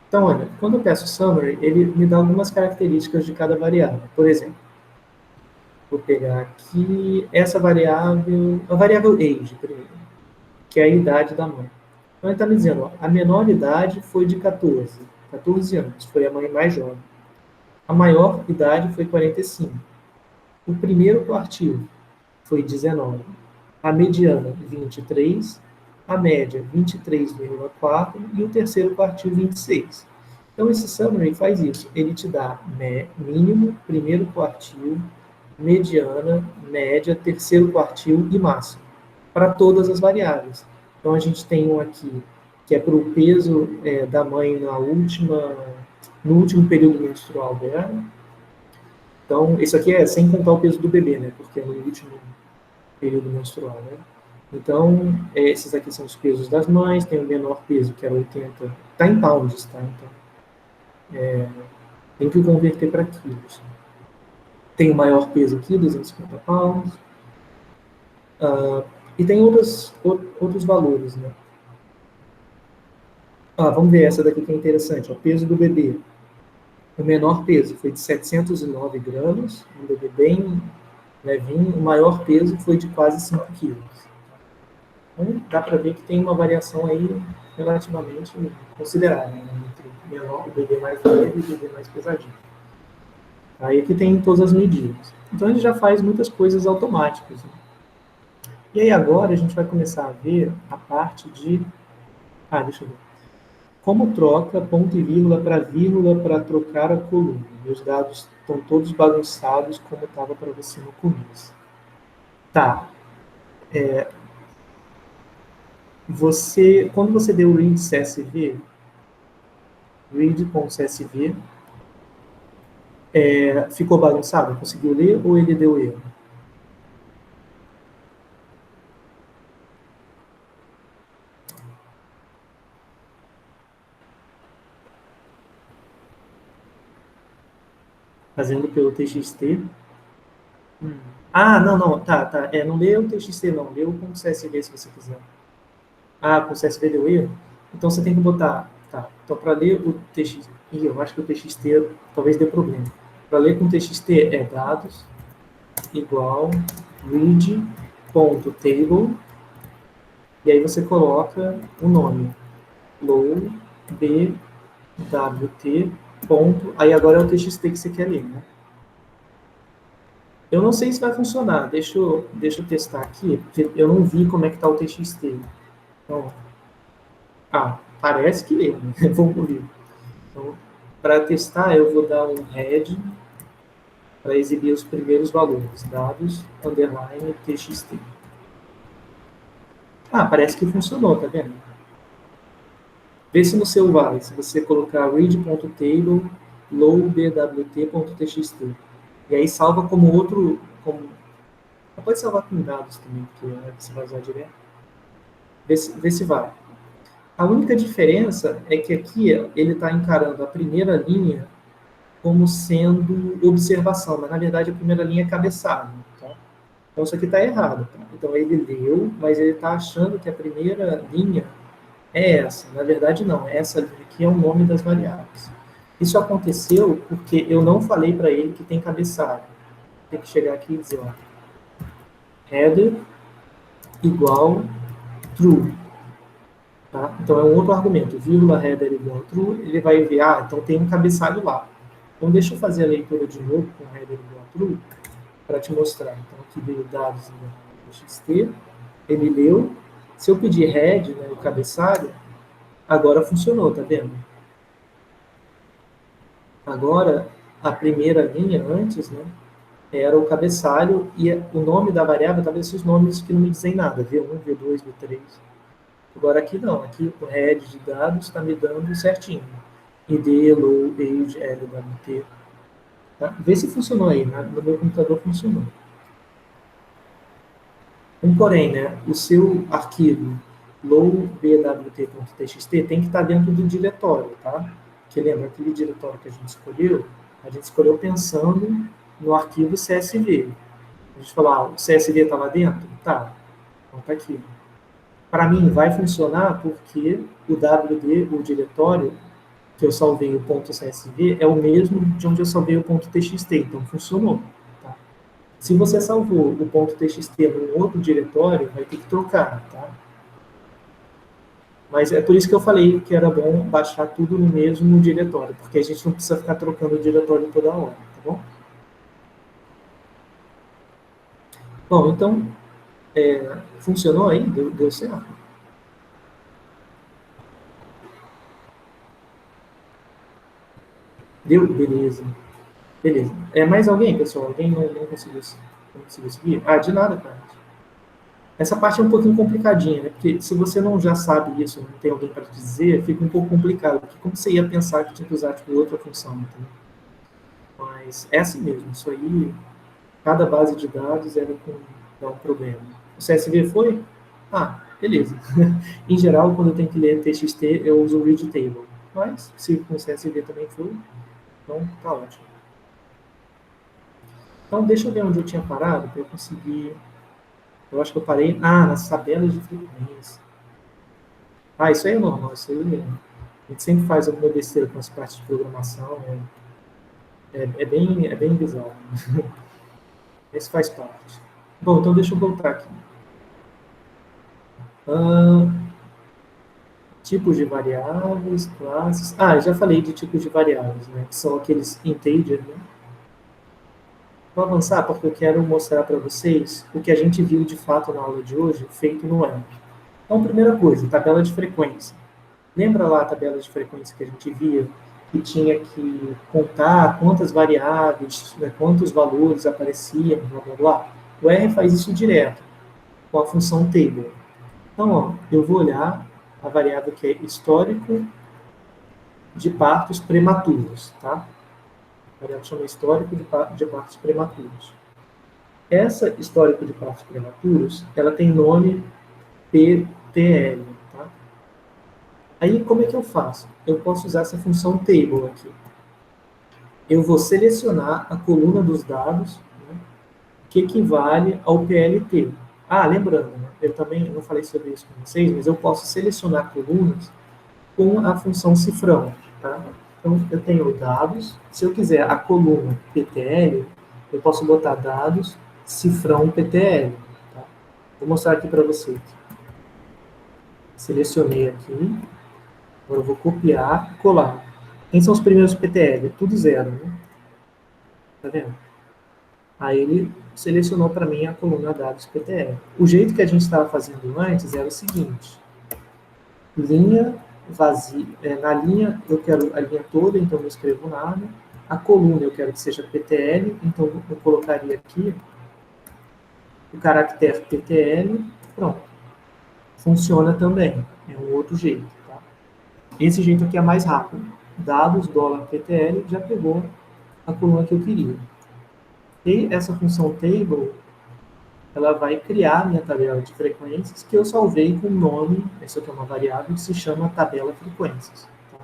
Então, olha, quando eu peço summary, ele me dá algumas características de cada variável. Por exemplo, vou pegar aqui essa variável, a variável age, primeiro, que é a idade da mãe. Então, ele está me dizendo, ó, a menor idade foi de 14 anos, foi a mãe mais jovem. A maior idade foi 45. O primeiro quartil foi 19. A mediana, 23. A média, 23,4. E o terceiro quartil, 26. Então, esse summary faz isso. Ele te dá mínimo, primeiro quartil, mediana, média, terceiro quartil e máximo, para todas as variáveis. Então, a gente tem um aqui, que é para o peso da mãe no último período menstrual dela. Então, isso aqui é sem contar o peso do bebê, né? Porque é no último período menstrual, né? Então, esses aqui são os pesos das mães. Tem o menor peso, que era 80. Está em pounds, tá? Então, tem que converter para quilos. Tem o maior peso aqui, 250 pounds. E tem outros valores, né? Vamos ver essa daqui que é interessante. O peso do bebê. O menor peso foi de 709 gramas, um bebê bem levinho. O maior peso foi de quase 5 quilos. Então, dá para ver que tem uma variação aí relativamente considerável, né, entre o bebê mais leve e o bebê mais pesadinho. Aí aqui tem todas as medidas. Então, ele já faz muitas coisas automáticas. Né? E aí agora a gente vai começar a ver a parte de... deixa eu ver. Como troca ponto e vírgula para trocar a coluna. Meus dados estão todos bagunçados, como estava para você no começo. Tá. Quando você deu read CSV, read.csv, ficou bagunçado? Conseguiu ler ou ele deu erro? Fazendo pelo TXT. Não, tá. Não leu o TXT, não. Leu com CSV, se você quiser. Com CSV deu erro? Então você tem que botar... Tá, então para ler o TXT... eu acho que o TXT talvez dê problema. Para ler com TXT é dados igual read.table e aí você coloca o nome load b wt. Ponto, aí agora é o txt que você quer ler, né? Eu não sei se vai funcionar, deixa eu testar aqui, porque eu não vi como é que está o txt. Então, parece que lê, né? Vamos ver. Então, para testar, eu vou dar um head para exibir os primeiros valores, dados, underline, txt. Parece que funcionou, tá vendo? Vê se no seu vai, se você colocar read.table lowbwt.txt. E aí salva como outro, pode salvar com dados também, porque você vai usar direto. Vê se vai. A única diferença é que aqui ele está encarando a primeira linha como sendo observação, mas na verdade a primeira linha é cabeçalho. Tá? Então isso aqui está errado. Tá? Então ele leu, mas ele está achando que a primeira linha é essa. Na verdade não, essa linha aqui é o nome das variáveis. Isso aconteceu porque eu não falei para ele que tem cabeçalho. Tem que chegar aqui e dizer, ó, header igual true. Tá? Então é um outro argumento, vírgula header igual true, ele vai ver, então tem um cabeçalho lá. Então deixa eu fazer a leitura de novo com header igual true, para te mostrar. Então aqui veio dados no txt, ele leu, se eu pedir head, né, o cabeçalho, agora funcionou, tá vendo? Agora, a primeira linha, antes, né, era o cabeçalho, e o nome da variável estava esses nomes que não me dizem nada, V1, V2, V3. Agora aqui não, aqui o head de dados está me dando certinho. ID, low, age, LWT. Tá? Vê se funcionou aí, né? No meu computador funcionou. Porém, né, o seu arquivo lowbwt.txt tem que estar dentro do diretório, tá? Porque lembra, aquele diretório que a gente escolheu pensando no arquivo CSV. A gente falou, o CSV está lá dentro? Tá. Então está aqui. Para mim, vai funcionar porque o WD, o diretório, que eu salvei o .csv, é o mesmo de onde eu salvei o .txt, então funcionou. Tá? Se você salvou o .txt em outro diretório, vai ter que trocar. Tá? Mas é por isso que eu falei que era bom baixar tudo no mesmo diretório, porque a gente não precisa ficar trocando o diretório toda hora, tá bom? Bom, então, funcionou aí? Deu certo? Deu? Beleza. Beleza. Mais alguém, pessoal? Alguém não conseguiu seguir? De nada, cara. Essa parte é um pouquinho complicadinha, né? Porque se você não já sabe isso, não tem alguém para te dizer, fica um pouco complicado. Porque como você ia pensar que tinha que usar tipo, outra função, entendeu? Mas é assim mesmo. Isso aí, cada base de dados era dá um problema. O CSV foi? Beleza. Em geral, quando eu tenho que ler TXT, eu uso o read table. Mas, se com o CSV também foi, então tá ótimo. Então, deixa eu ver onde eu tinha parado para eu conseguir. Eu acho que eu parei. Nas tabelas de frequência. Isso aí é normal. Isso aí a gente sempre faz alguma besteira com as partes de programação. É bem bizarro. Isso faz parte. Bom, então deixa eu voltar aqui. Tipos de variáveis, classes. Eu já falei de tipos de variáveis, né? Que são aqueles integer, né? Vou avançar porque eu quero mostrar para vocês o que a gente viu de fato na aula de hoje, feito no AMP. Então, primeira coisa, tabela de frequência. Lembra lá a tabela de frequência que a gente via, que tinha que contar quantas variáveis, né, quantos valores apareciam, blá, blá, blá? O R faz isso direto, com a função table. Então, eu vou olhar a variável que é histórico de partos prematuros, tá? A variável chama histórico de partos prematuros. Essa histórico de partos prematuros, ela tem nome PTL, tá? Aí, como é que eu faço? Eu posso usar essa função table aqui. Eu vou selecionar a coluna dos dados, né, que equivale ao PLT. Lembrando, né, eu também não falei sobre isso com vocês, mas eu posso selecionar colunas com a função cifrão, tá? Então, eu tenho dados, se eu quiser a coluna PTL, eu posso botar dados, cifrão PTL. Tá? Vou mostrar aqui para vocês. Selecionei aqui, agora eu vou copiar e colar. Quem são os primeiros PTL? Tudo zero, né? Tá vendo? Aí ele selecionou para mim a coluna dados PTL. O jeito que a gente estava fazendo antes era o seguinte: linha vazia, na linha eu quero a linha toda, então não escrevo nada. A coluna eu quero que seja PTL, então eu colocaria aqui o caractere PTL, pronto. Funciona também, é um outro jeito. Tá? Esse jeito aqui é mais rápido. Dados $PTL já pegou a coluna que eu queria. E essa função table, ela vai criar a minha tabela de frequências que eu salvei com o nome, essa aqui é uma variável que se chama tabela frequências. Tá?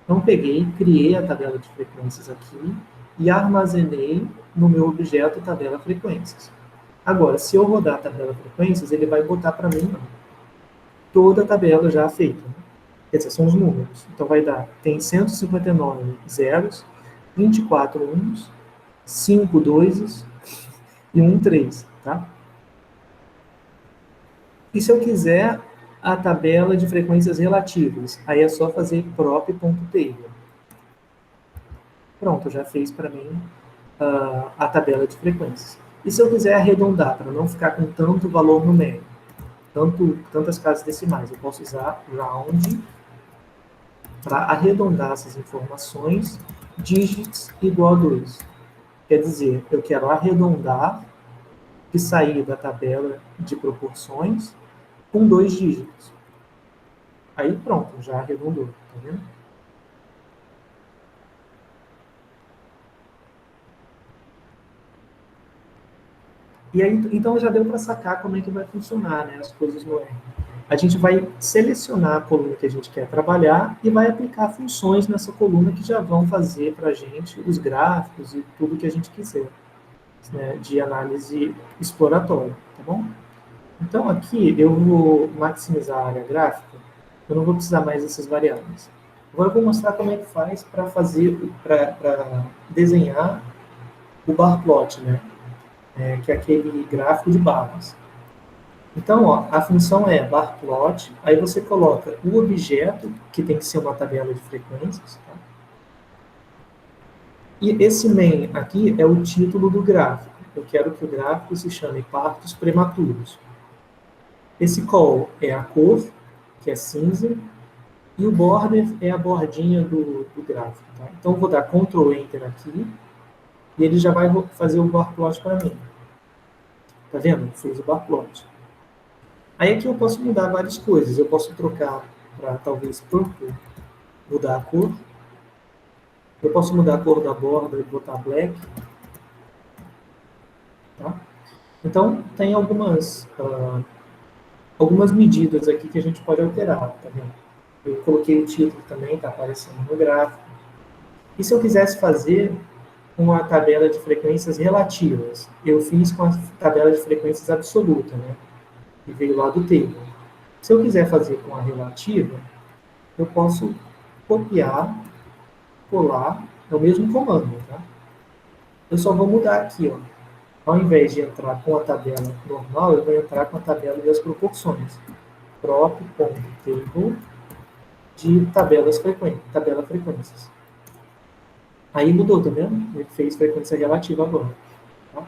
Então, peguei, criei a tabela de frequências aqui e armazenei no meu objeto tabela frequências. Agora, se eu rodar a tabela frequências, ele vai botar para mim toda a tabela já feita. Né? Quer dizer, são os números. Então, vai dar, tem 159 zeros, 24 uns, 5 doises e 1 3, tá? E se eu quiser a tabela de frequências relativas, aí é só fazer prop.table. Pronto, já fez para mim a tabela de frequências. E se eu quiser arredondar, para não ficar com tanto valor numérico, tantas casas decimais, eu posso usar round para arredondar essas informações, digits igual a 2. Quer dizer, eu quero arredondar e sair da tabela de proporções com 2 dígitos. Aí pronto, já arredondou, tá vendo? E aí, então já deu para sacar como é que vai funcionar, né, as coisas no R. A gente vai selecionar a coluna que a gente quer trabalhar e vai aplicar funções nessa coluna que já vão fazer para a gente os gráficos e tudo que a gente quiser, né, de análise exploratória, tá bom? Então aqui eu vou maximizar a área gráfica, eu não vou precisar mais dessas variáveis. Agora eu vou mostrar como é que faz para desenhar o bar plot, né? Que é aquele gráfico de barras. Então, ó, a função é bar plot, aí você coloca o objeto, que tem que ser uma tabela de frequências, tá? E esse main aqui é o título do gráfico. Eu quero que o gráfico se chame partos prematuros. Esse call é a cor, que é cinza, e o border é a bordinha do gráfico. Tá? Então, eu vou dar Ctrl Enter aqui, e ele já vai fazer o bar plot para mim. Tá vendo? Fiz o bar plot. Aí aqui eu posso mudar várias coisas. Eu posso trocar para talvez purple, mudar a cor. Eu posso mudar a cor da borda e botar black. Tá? Então, tem algumas medidas aqui que a gente pode alterar. Tá vendo? Eu coloquei o título também, está aparecendo no gráfico. E se eu quisesse fazer uma tabela de frequências relativas? Eu fiz com a tabela de frequências absoluta, né? E veio lá do table. Se eu quiser fazer com a relativa, eu posso copiar, colar, é o mesmo comando, tá? Eu só vou mudar aqui, ó. Ao invés de entrar com a tabela normal, eu vou entrar com a tabela das proporções. prop.table de tabela frequências. Aí mudou, tá vendo? Ele fez frequência relativa agora. Tá?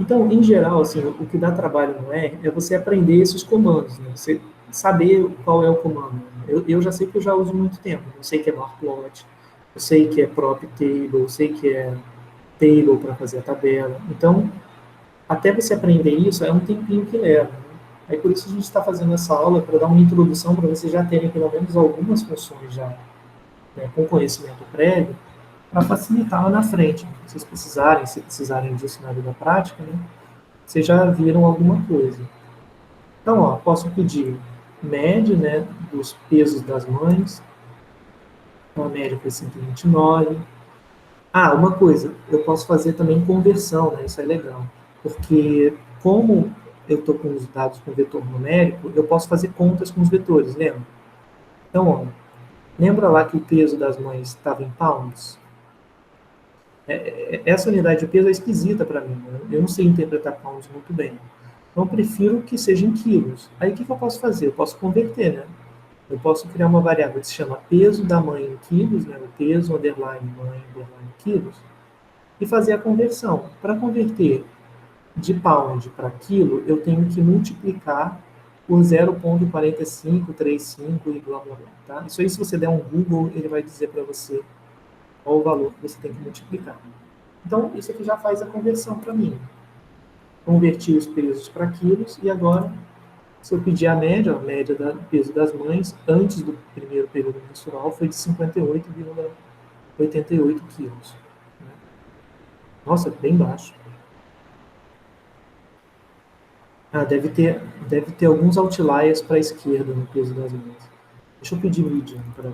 Então, em geral, assim, o que dá trabalho no R é você aprender esses comandos, né? Você saber qual é o comando. Eu já sei que eu já uso muito tempo. Eu sei que é marplot, eu sei que é prop.table, eu sei que é table para fazer a tabela. Então, até você aprender isso, é um tempinho que leva. Né? Aí por isso a gente está fazendo essa aula para dar uma introdução para vocês já terem pelo menos algumas funções já, né, com conhecimento prévio, para facilitar lá na frente. Se vocês precisarem, se precisarem disso na vida prática, né, vocês já viram alguma coisa. Então, ó, posso pedir média, né, dos pesos das mães. Então, a média foi 129. Ah, uma coisa, eu posso fazer também conversão, né, isso é legal. Porque, como eu estou com os dados com vetor numérico, eu posso fazer contas com os vetores, lembra? Então, ó, lembra lá que o peso das mães estava em pounds? Essa unidade de peso é esquisita para mim, né? Eu não sei interpretar pounds muito bem. Então, eu prefiro que seja em quilos. Aí, o que eu posso fazer? Eu posso converter, né? Eu posso criar uma variável que se chama peso da mãe em quilos, né, o peso underline mãe underline quilos, e fazer a conversão. Para converter de pound para quilo, eu tenho que multiplicar por 0,4535 e blá blá blá. Tá? Isso aí, se você der um Google, ele vai dizer para você qual o valor que você tem que multiplicar. Então, isso aqui já faz a conversão para mim. Converti os pesos para quilos e agora, se eu pedir a média do peso das mães antes do primeiro período menstrual foi de 58,88 quilos. Nossa, bem baixo. Deve ter alguns outliers para a esquerda no peso das mães. Deixa eu pedir median para.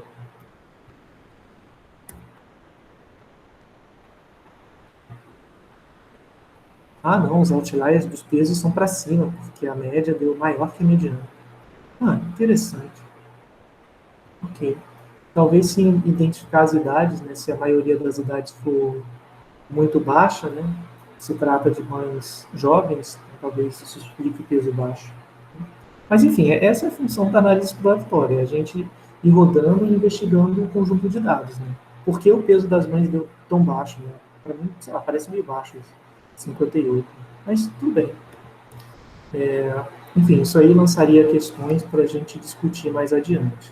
Ah, não, os outliers dos pesos são para cima, porque a média deu maior que a mediana. Ah, interessante. Ok. Talvez sim identificar as idades, né? Se a maioria das idades for muito baixa, né? Se trata de mães jovens, talvez isso explique o peso baixo. Mas, enfim, essa é a função da análise exploratória, a gente ir rodando e investigando um conjunto de dados, né? Por que o peso das mães deu tão baixo, né? Para mim, sei lá, parece meio baixo isso, 58. Mas tudo bem. Enfim, isso aí lançaria questões para a gente discutir mais adiante.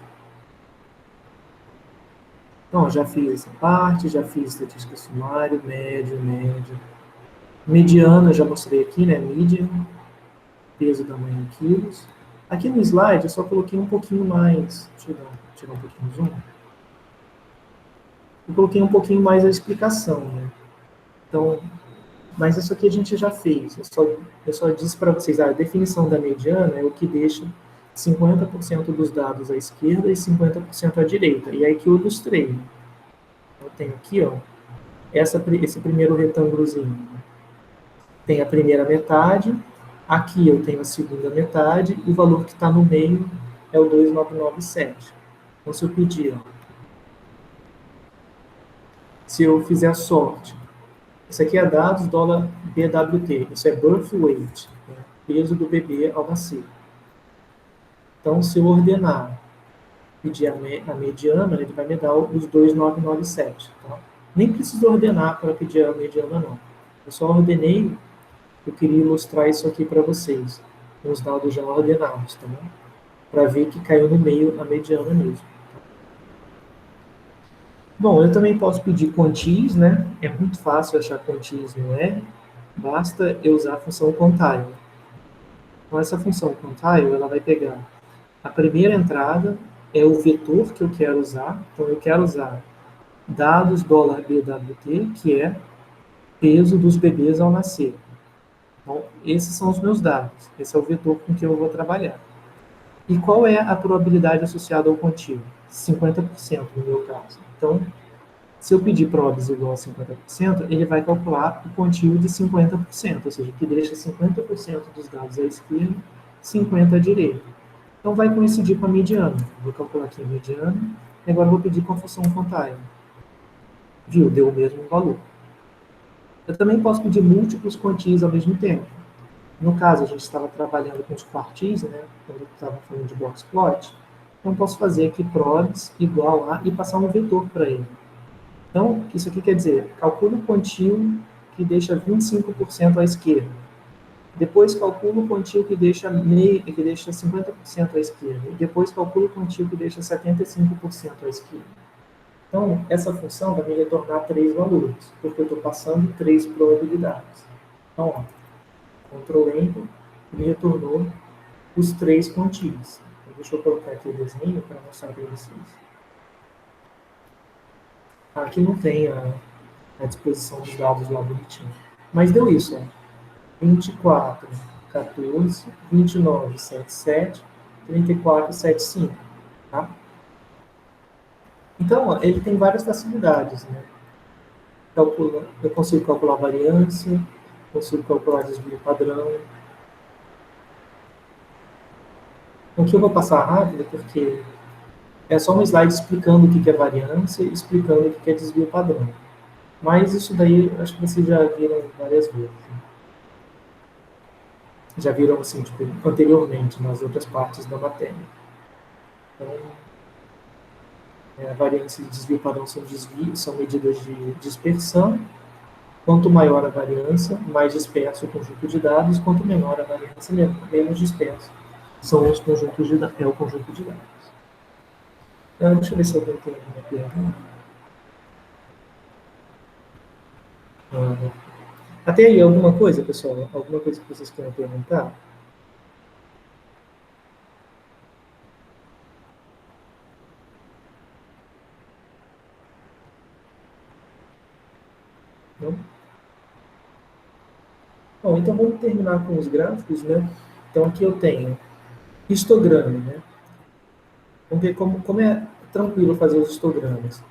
Então, já fiz essa parte, já fiz estatística sumária, médio, médio. Mediana, já mostrei aqui, né? Median, peso da mãe em quilos. Aqui no slide eu só coloquei um pouquinho mais. Deixa eu tirar um pouquinho o zoom. Eu coloquei um pouquinho mais a explicação, né? Então, mas isso aqui a gente já fez. Eu só disse para vocês, a definição da mediana é o que deixa 50% dos dados à esquerda e 50% à direita. E aí que eu ilustrei. Eu tenho aqui, ó, esse primeiro retângulozinho. Tem a primeira metade, aqui eu tenho a segunda metade, e o valor que está no meio é o 2,997. Então, se eu pedir, ó, se eu fizer a sorte, isso aqui é dados dólar BWT, isso é birth weight, né, peso do bebê ao nascer. Então, se eu ordenar, pedir a mediana, ele vai me dar os 2,997. Tá? Nem preciso ordenar para pedir a mediana, não. Eu só ordenei. Eu queria ilustrar isso aqui para vocês, com os dados já ordenados, tá bom? Para ver que caiu no meio a mediana mesmo. Bom, eu também posso pedir quantis, né? É muito fácil achar quantis no R, basta eu usar a função quantile. Então, essa função quantile, ela vai pegar a primeira entrada, é o vetor que eu quero usar, então eu quero usar dados $BWT, que é peso dos bebês ao nascer. Então, esses são os meus dados, esse é o vetor com que eu vou trabalhar. E qual é a probabilidade associada ao contínuo? 50% no meu caso. Então, se eu pedir probs igual a 50%, ele vai calcular o contínuo de 50%, ou seja, que deixa 50% dos dados à esquerda, 50% à direita. Então, vai coincidir com a mediana. Vou calcular aqui a mediana, e agora vou pedir com a função quantile. Viu? Deu o mesmo valor. Eu também posso pedir múltiplos quantis ao mesmo tempo. No caso, a gente estava trabalhando com os quartis, né, quando eu estava falando de box plot, então posso fazer aqui probs igual a e passar um vetor para ele. Então, isso aqui quer dizer, calcula o quantio que deixa 25% à esquerda. Depois calcula o quantio que deixa 50% à esquerda. E depois calcula o quantio que deixa 75% à esquerda. Então, essa função vai me retornar 3 valores, porque eu estou passando 3 probabilidades. Então, ó, Ctrl Enter, me retornou os 3 quantis. Então, deixa eu colocar aqui o desenho para mostrar para vocês. Aqui não tem a disposição dos dados lá bonitinho. Mas deu isso, ó. 24, 14, 29, 77, 34, 75. Tá? Então, ó, ele tem várias facilidades, né? Eu consigo calcular variância, consigo calcular desvio padrão. Então, aqui eu vou passar rápido, porque é só um slide explicando o que é variância e explicando o que é desvio padrão. Mas isso daí, acho que vocês já viram várias vezes. Né? Já viram, assim, tipo, anteriormente, nas outras partes da matéria. Então, a variância e desvio padrão são medidas de dispersão. Quanto maior a variância, mais disperso o conjunto de dados. Quanto menor a variância, menos disperso são os conjuntos de dados. É o conjunto de dados. Deixa eu ver se alguém tem alguma pergunta. Até aí, alguma coisa, pessoal? Alguma coisa que vocês queiram perguntar? Não? Bom, então vamos terminar com os gráficos, né? Então aqui eu tenho histograma, né? Vamos ver como é tranquilo fazer os histogramas.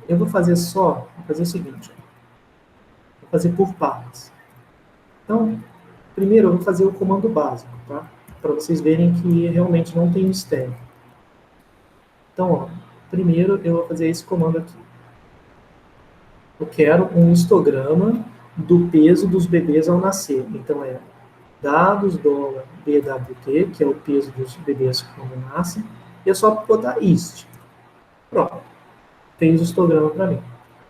Eu vou fazer o seguinte, vou fazer por partes. Então, primeiro eu vou fazer o comando básico, tá? Para vocês verem que realmente não tem mistério. Então, ó, primeiro eu vou fazer esse comando aqui. Eu quero um histograma do peso dos bebês ao nascer. Então, é dados $BWT, que é o peso dos bebês quando nascem, e é só botar IST. Pronto. Fez o histograma para mim.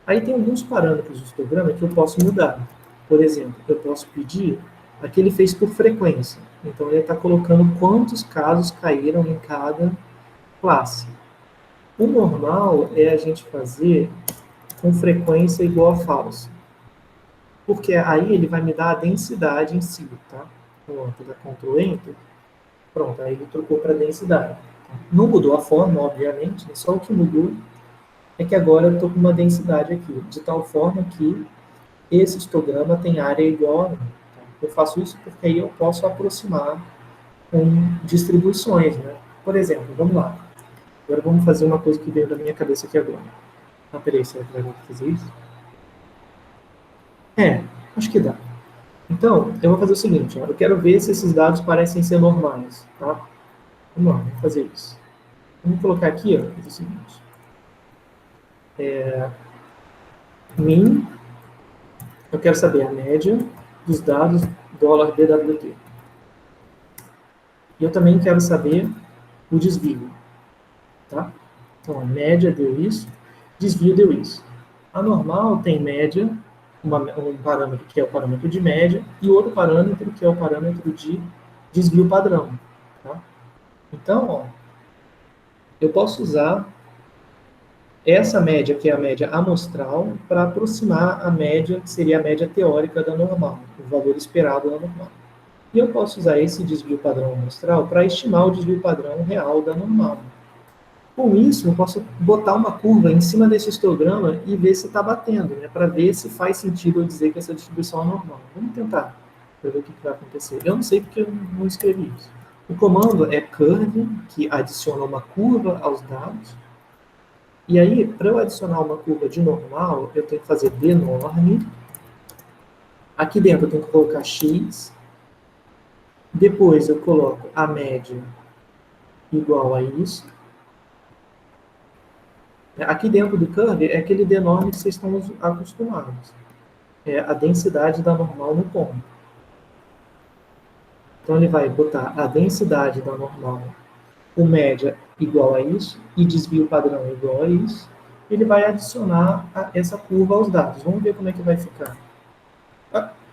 Aí tem alguns parâmetros do histograma que eu posso mudar. Por exemplo, eu posso pedir, aqui ele fez por frequência. Então, ele está colocando quantos casos caíram em cada classe. O normal é a gente fazer com frequência igual a falsa. Porque aí ele vai me dar a densidade em si, tá? Então, vou dar Ctrl Enter. Pronto, aí ele trocou para densidade. Não mudou a forma, obviamente, só o que mudou é que agora eu estou com uma densidade aqui, de tal forma que esse histograma tem área igual a 1. Eu faço isso porque aí eu posso aproximar com distribuições, né? Por exemplo, vamos lá. Agora vamos fazer uma coisa que veio da minha cabeça aqui agora. Ah, peraí, será que vai fazer isso? Acho que dá. Então, eu vou fazer o seguinte, ó, eu quero ver se esses dados parecem ser normais, tá? Vamos lá, vamos fazer isso. Vamos colocar aqui, ó, fazer o seguinte. Min, eu quero saber a média dos dados $BWT. E eu também quero saber o desvio, tá? Então, a média deu isso, desvio deu isso. A normal tem média, um parâmetro que é o parâmetro de média, e outro parâmetro que é o parâmetro de desvio padrão. Tá? Então, ó, eu posso usar essa média, que é a média amostral, para aproximar a média, que seria a média teórica da normal, o valor esperado da normal. E eu posso usar esse desvio padrão amostral para estimar o desvio padrão real da normal. Com isso, eu posso botar uma curva em cima desse histograma e ver se está batendo, né? Para ver se faz sentido eu dizer que essa distribuição é normal. Vamos tentar, para ver o que vai acontecer. Eu não sei porque eu não escrevi isso. O comando é curve, que adiciona uma curva aos dados. E aí, para eu adicionar uma curva de normal, eu tenho que fazer denorm. Aqui dentro eu tenho que colocar x. Depois eu coloco a média igual a isso. Aqui dentro do curve é aquele denorm que vocês estão acostumados. É a densidade da normal no ponto. Então ele vai botar a densidade da normal, o média igual a isso, e desvio padrão igual a isso. Ele vai adicionar essa curva aos dados. Vamos ver como é que vai ficar.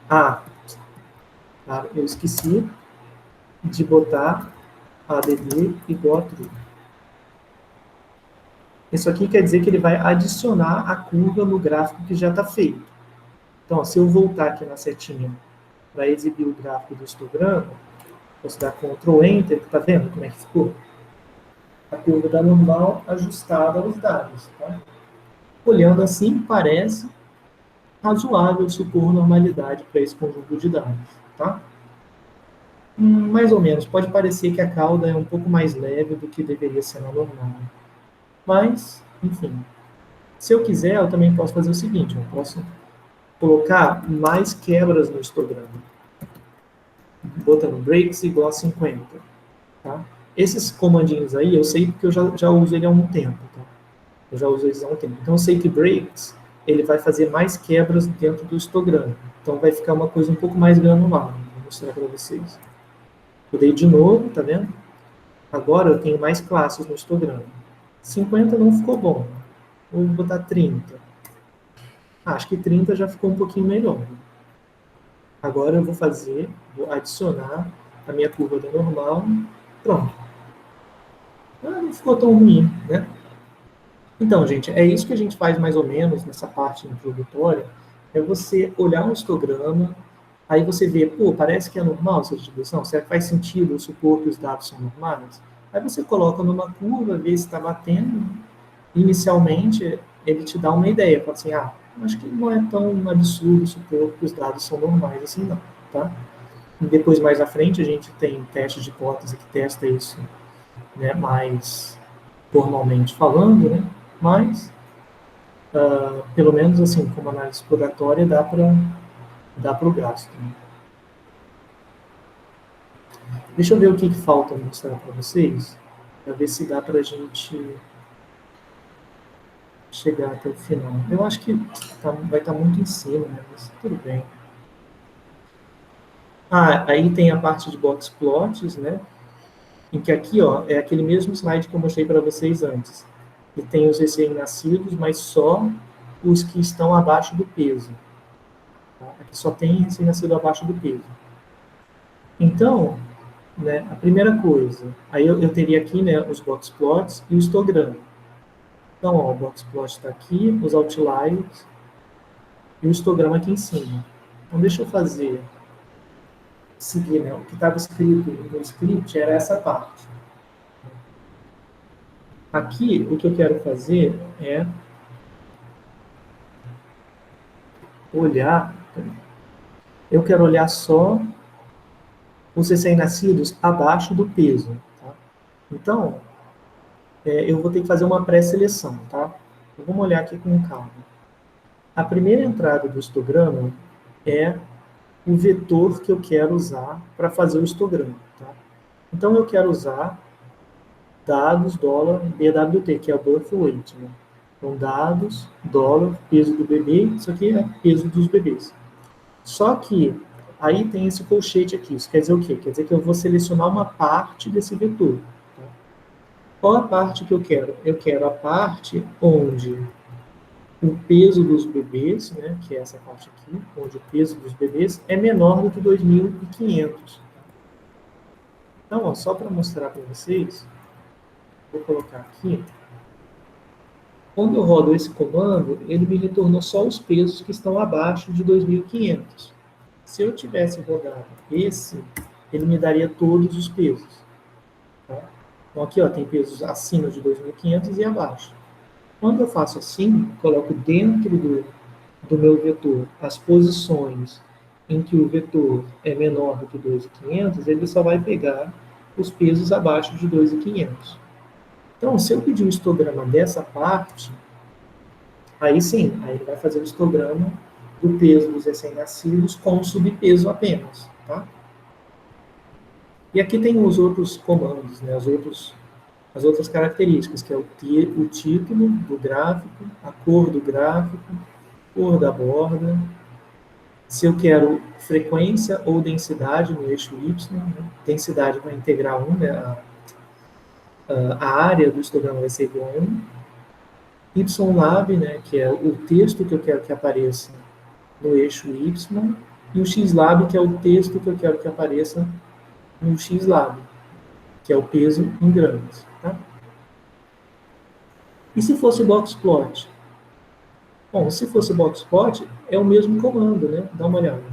Claro, eu esqueci de botar ADD igual a true. Isso aqui quer dizer que ele vai adicionar a curva no gráfico que já está feito. Então, se eu voltar aqui na setinha para exibir o gráfico do histograma, posso dar Ctrl Enter, está vendo como é que ficou? A curva da normal ajustada aos dados. Tá? Olhando assim, parece razoável supor normalidade para esse conjunto de dados. Tá? Mais ou menos, pode parecer que a cauda é um pouco mais leve do que deveria ser na normal. Mas, enfim, se eu quiser, eu também posso fazer o seguinte, eu posso colocar mais quebras no histograma, botando breaks igual a 50. Tá? Esses comandinhos aí, eu sei porque eu já uso ele há um tempo. Tá? Eu já uso eles há um tempo. Então, eu sei que breaks, ele vai fazer mais quebras dentro do histograma. Então, vai ficar uma coisa um pouco mais granular. Vou mostrar para vocês. Eu dei de novo, tá vendo? Agora eu tenho mais classes no histograma. 50 não ficou bom. Vou botar 30. Acho que 30 já ficou um pouquinho melhor. Agora eu vou adicionar a minha curva da normal. Pronto. Não ficou tão ruim, né? Então, gente, é isso que a gente faz mais ou menos nessa parte introdutória, é você olhar um histograma, aí você vê, pô, parece que é normal essa distribuição, será que faz sentido eu supor que os dados são normais? Aí você coloca numa curva, vê se está batendo. Inicialmente, ele te dá uma ideia, fala assim, acho que não é tão absurdo supor que os dados são normais assim não, tá? E depois, mais à frente, a gente tem teste de hipótese que testa isso, né, mais formalmente falando, né? Mas, pelo menos assim, como análise exploratória, dá para o gasto. Né? Deixa eu ver o que falta mostrar para vocês, para ver se dá para a gente chegar até o final. Eu acho que vai estar muito em cima, né? Mas tudo bem. Aí tem a parte de box plots, né? Em que aqui, ó, é aquele mesmo slide que eu mostrei para vocês antes. E tem os recém-nascidos, mas só os que estão abaixo do peso. Tá? Aqui só tem recém-nascido abaixo do peso. Então, né, a primeira coisa, aí eu teria aqui, né, os box plots e o histograma. Então, ó, o box plot está aqui, os outliers e o histograma aqui em cima. Então, deixa eu seguir, né, o que estava escrito no script era essa parte. Aqui, o que eu quero fazer é olhar, eu quero olhar só os recém-nascidos abaixo do peso. Tá? Então, eu vou ter que fazer uma pré-seleção, tá? Então, vamos olhar aqui com calma. A primeira entrada do histograma é o vetor que eu quero usar para fazer o histograma. Tá? Então, eu quero usar dados, dólar, BWT, que é o birth weight. Né? Então, dados, dólar, peso do bebê, isso aqui é peso dos bebês. Só que aí tem esse colchete aqui, isso quer dizer o quê? Quer dizer que eu vou selecionar uma parte desse vetor. Tá? Qual a parte que eu quero? Eu quero a parte onde o peso dos bebês, né, que é essa parte aqui, onde o peso dos bebês é menor do que 2.500. Então, ó, só para mostrar para vocês, vou colocar aqui. Quando eu rodo esse comando, ele me retornou só os pesos que estão abaixo de 2.500. Se eu tivesse rodado esse, ele me daria todos os pesos. Tá? Então, aqui ó, tem pesos acima de 2.500 e abaixo. Quando eu faço assim, coloco dentro do meu vetor as posições em que o vetor é menor do que 2.500, ele só vai pegar os pesos abaixo de 2.500. Então, se eu pedir o histograma dessa parte, aí sim, aí ele vai fazer o histograma do peso dos recém-nascidos com subpeso apenas, tá? E aqui tem os outros comandos, né, as outras características, que é o título do gráfico, a cor do gráfico, cor da borda, se eu quero frequência ou densidade no eixo Y, né? Densidade vai integrar 1, né? A área do histograma vai ser igual a 1. YLab, né? Que é o texto que eu quero que apareça no eixo Y, e o XLab, que é o texto que eu quero que apareça no XLab, que é o peso em gramas. Tá? E se fosse o boxplot? Bom, se fosse o boxplot, é o mesmo comando, né? Dá uma olhada.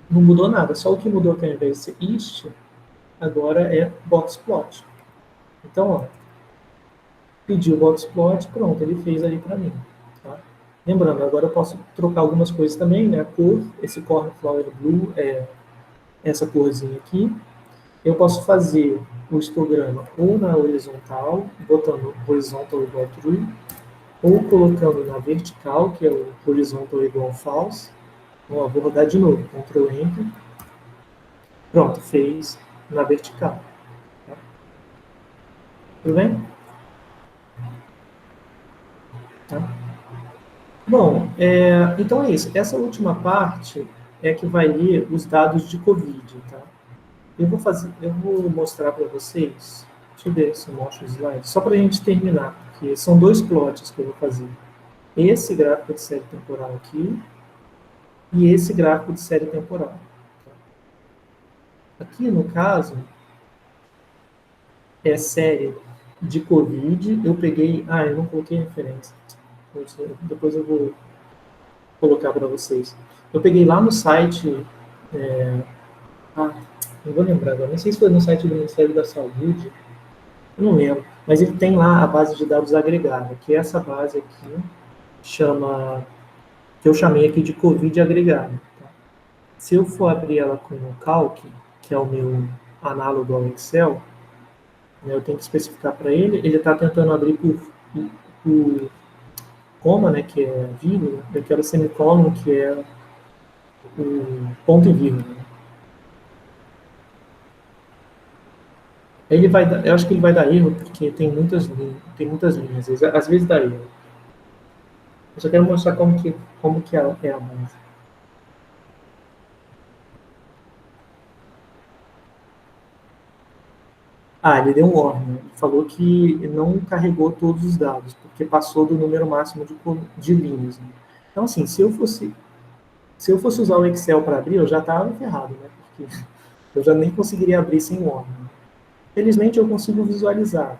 Não mudou nada, só o que mudou aqui ao invés de ser ist, agora é boxplot. Então, ó, pedi o boxplot, pronto, ele fez ali para mim. Tá? Lembrando, agora eu posso trocar algumas coisas também, né? A cor, esse cornflower blue é essa corzinha aqui. Eu posso fazer o histograma ou na horizontal, botando horizontal igual true, ou colocando na vertical, que é o horizontal igual false. Então, vou rodar de novo, Ctrl Enter. Pronto, fez na vertical. Tá? Tudo bem? Tá? Bom, então é isso. Essa última parte é que vai ler os dados de Covid. Tá? eu vou mostrar para vocês, deixa eu ver se eu mostro o slide, só para a gente terminar, porque são dois plots que eu vou fazer. Esse gráfico de série temporal aqui e esse gráfico de série temporal. Aqui, no caso, é série de Covid. Eu peguei... Ah, eu não coloquei referência. Depois eu vou colocar para vocês. Eu peguei lá no site... não vou lembrar agora. Não sei se foi no site do Ministério da Saúde. Eu não lembro. Mas ele tem lá a base de dados agregada, que é essa base aqui, que eu chamei aqui de Covid agregada. Tá? Se eu for abrir ela com o Calc, que é o meu análogo ao Excel, eu tenho que especificar para ele. Ele está tentando abrir por coma, né, que é vírgula. Eu quero semicolon, que é o ponto e vírgula. Ele vai dar, eu acho que ele vai dar erro, porque tem muitas linhas. Às vezes dá erro. Eu só quero mostrar como que é a base. Ele deu um warning. Ele falou que não carregou todos os dados, porque passou do número máximo de linhas. Né? Então, assim, se eu fosse usar o Excel para abrir, eu já estava ferrado, né? Porque eu já nem conseguiria abrir sem warning. Felizmente, eu consigo visualizar,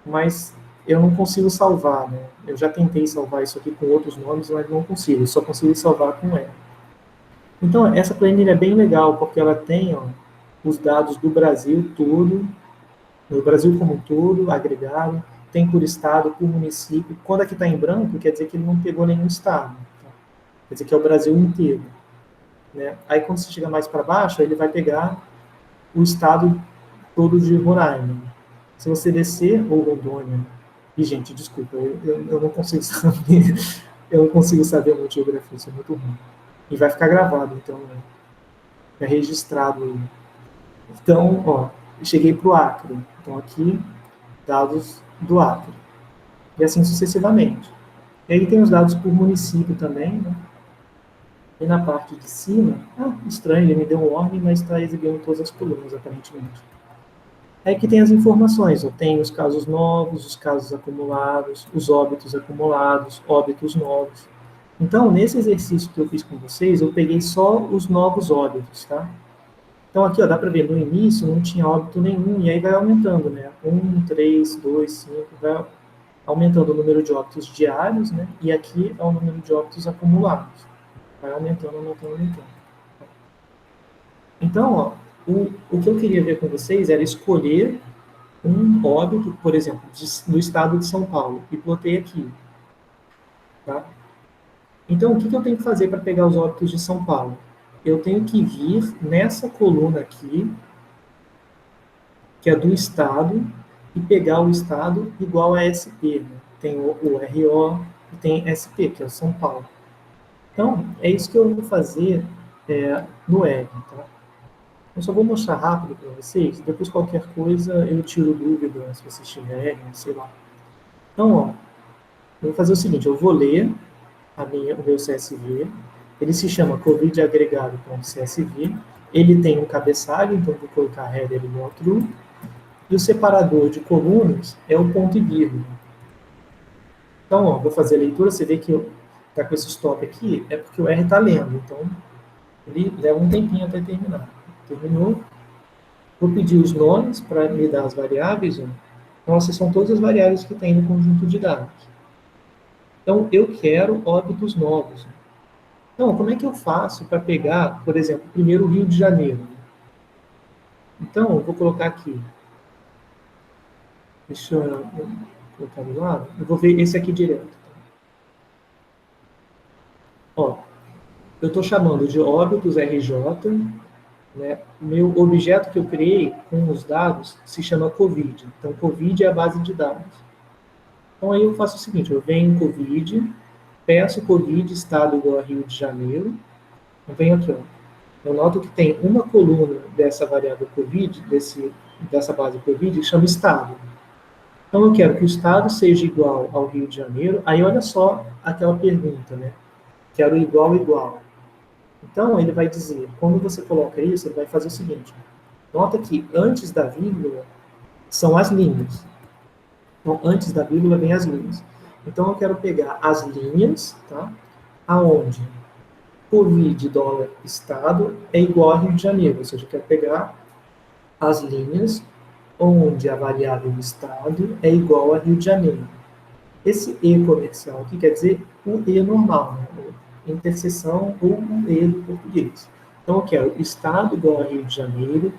mas eu não consigo salvar, né? Eu já tentei salvar isso aqui com outros nomes, mas não consigo. Eu só consigo salvar com E. Então, essa planilha é bem legal, porque ela tem os dados do Brasil todo, no Brasil como um todo, agregado, tem por estado, por município. Quando aqui está em branco, quer dizer que ele não pegou nenhum estado. Tá? Quer dizer que é o Brasil inteiro. Né? Aí, quando você chega mais para baixo, ele vai pegar o estado todo de Roraima. Se você descer, ou Rondônia, e, gente, desculpa, eu não consigo saber, eu não consigo saber muito geografia, isso é muito ruim. E vai ficar gravado, então, é registrado. Então, cheguei para o Acre. Então, aqui, dados do Acre. E assim sucessivamente. E aí tem os dados por município também, né? E na parte de cima, estranho, ele me deu um ordem, mas está exibindo todas as colunas, aparentemente. Aí que tem as informações, eu tenho os casos novos, os casos acumulados, os óbitos acumulados, óbitos novos. Então, nesse exercício que eu fiz com vocês, eu peguei só os novos óbitos, tá? Então, aqui, dá para ver, no início não tinha óbito nenhum, e aí vai aumentando, né? 1, 3, 2, 5, vai aumentando o número de óbitos diários, né? E aqui é o número de óbitos acumulados. Vai aumentando, aumentando, aumentando. Então, o que eu queria ver com vocês era escolher um óbito, por exemplo, do estado de São Paulo, e plotei aqui. Tá? Então, o que eu tenho que fazer para pegar os óbitos de São Paulo? Eu tenho que vir nessa coluna aqui, que é do estado, e pegar o estado igual a SP. Né? Tem o RO e tem SP, que é o São Paulo. Então, é isso que eu vou fazer no R. Tá? Eu só vou mostrar rápido para vocês, depois qualquer coisa eu tiro dúvida, se vocês tiverem, sei lá. Então, eu vou fazer o seguinte, eu vou ler o meu CSV, ele se chama Covid agregado.csv, ele tem um cabeçalho, então vou colocar header igual true, e o separador de colunas é o ponto e vírgula. Então, vou fazer a leitura, você vê que está com esse stop aqui, é porque o R está lendo, então ele leva um tempinho até terminar. Terminou. Vou pedir os nomes para me dar as variáveis. Então, essas são todas as variáveis que tem no conjunto de dados. Então, eu quero óbitos novos. Então, como é que eu faço para pegar, por exemplo, primeiro o Rio de Janeiro? Então, eu vou colocar aqui. Deixa eu colocar do lado. Eu vou ver esse aqui direto. Eu estou chamando de óbitos RJ. Né? O meu objeto que eu criei com os dados se chama COVID. Então, COVID é a base de dados. Então, aí eu faço o seguinte, eu venho em COVID, peço COVID estado igual a Rio de Janeiro, eu venho aqui, eu noto que tem uma coluna dessa variável COVID, dessa base COVID, que chama estado. Então, eu quero que o estado seja igual ao Rio de Janeiro, aí olha só aquela pergunta, né? Quero igual, igual. Então, ele vai dizer, quando você coloca isso, ele vai fazer o seguinte, Nota que antes da vírgula são as linhas. Então, antes da vírgula vem as linhas. Então, eu quero pegar as linhas, tá? Aonde Covid dólar estado é igual a Rio de Janeiro. Ou seja, eu quero pegar as linhas onde a variável estado é igual a Rio de Janeiro. Esse E comercial aqui quer dizer o E normal, né? Interseção ou o E do português. Então, eu quero estado igual a Rio de Janeiro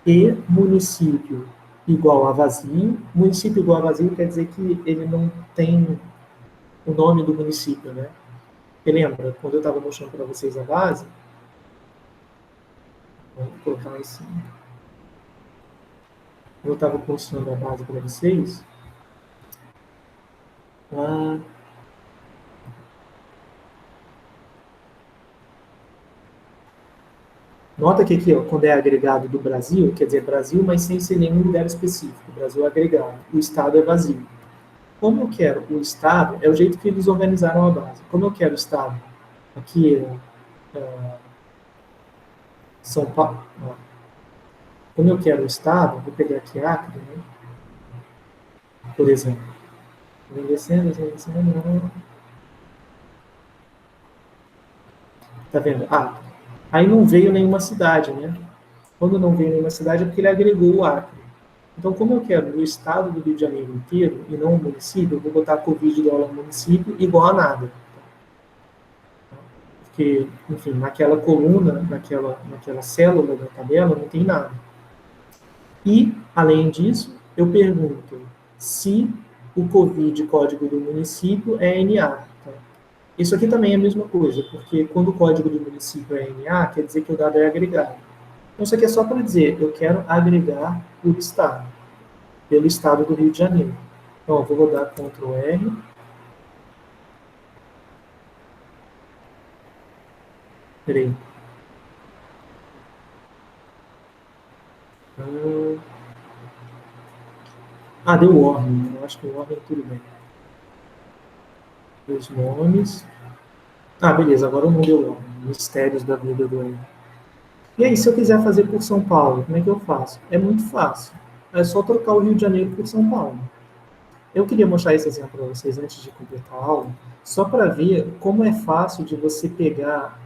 e município igual a vazio. Município igual a vazio quer dizer que ele não tem o nome do município, né? Você lembra, quando eu estava mostrando para vocês a base, vamos colocar lá em cima. Quando eu estava mostrando a base para vocês, nota que aqui, ó, quando é agregado do Brasil, quer dizer Brasil, mas sem ser nenhum lugar específico. O Brasil é agregado. O estado é vazio. Como eu quero o estado, é o jeito que eles organizaram a base. Como eu quero o estado, aqui São Paulo. Ó. Como eu quero o estado, vou pegar aqui Acre, né? Por exemplo. Vem descendo. Tá vendo? Acre. Aí não veio nenhuma cidade, né? Quando não veio nenhuma cidade é porque ele agregou o Acre. Então, como eu quero o estado do Rio de Janeiro inteiro e não o município, eu vou botar Covid dólar município igual a nada. Porque, enfim, naquela coluna, naquela célula da tabela, não tem nada. E, além disso, eu pergunto se o Covid código do município é NA. Tá? Isso aqui também é a mesma coisa, porque quando o código do município é NA, quer dizer que o dado é agregado. Então, isso aqui é só para dizer, eu quero agregar o estado, pelo estado do Rio de Janeiro. Então, eu vou rodar Ctrl R. Peraí. Deu ordem. Eu acho que o ordem tudo bem. Os nomes. Beleza, agora não deu ordem. Mistérios da vida do R. E aí, se eu quiser fazer por São Paulo, como é que eu faço? É muito fácil. É só trocar o Rio de Janeiro por São Paulo. Eu queria mostrar esse exemplo para vocês antes de completar a aula, só para ver como é fácil de você pegar,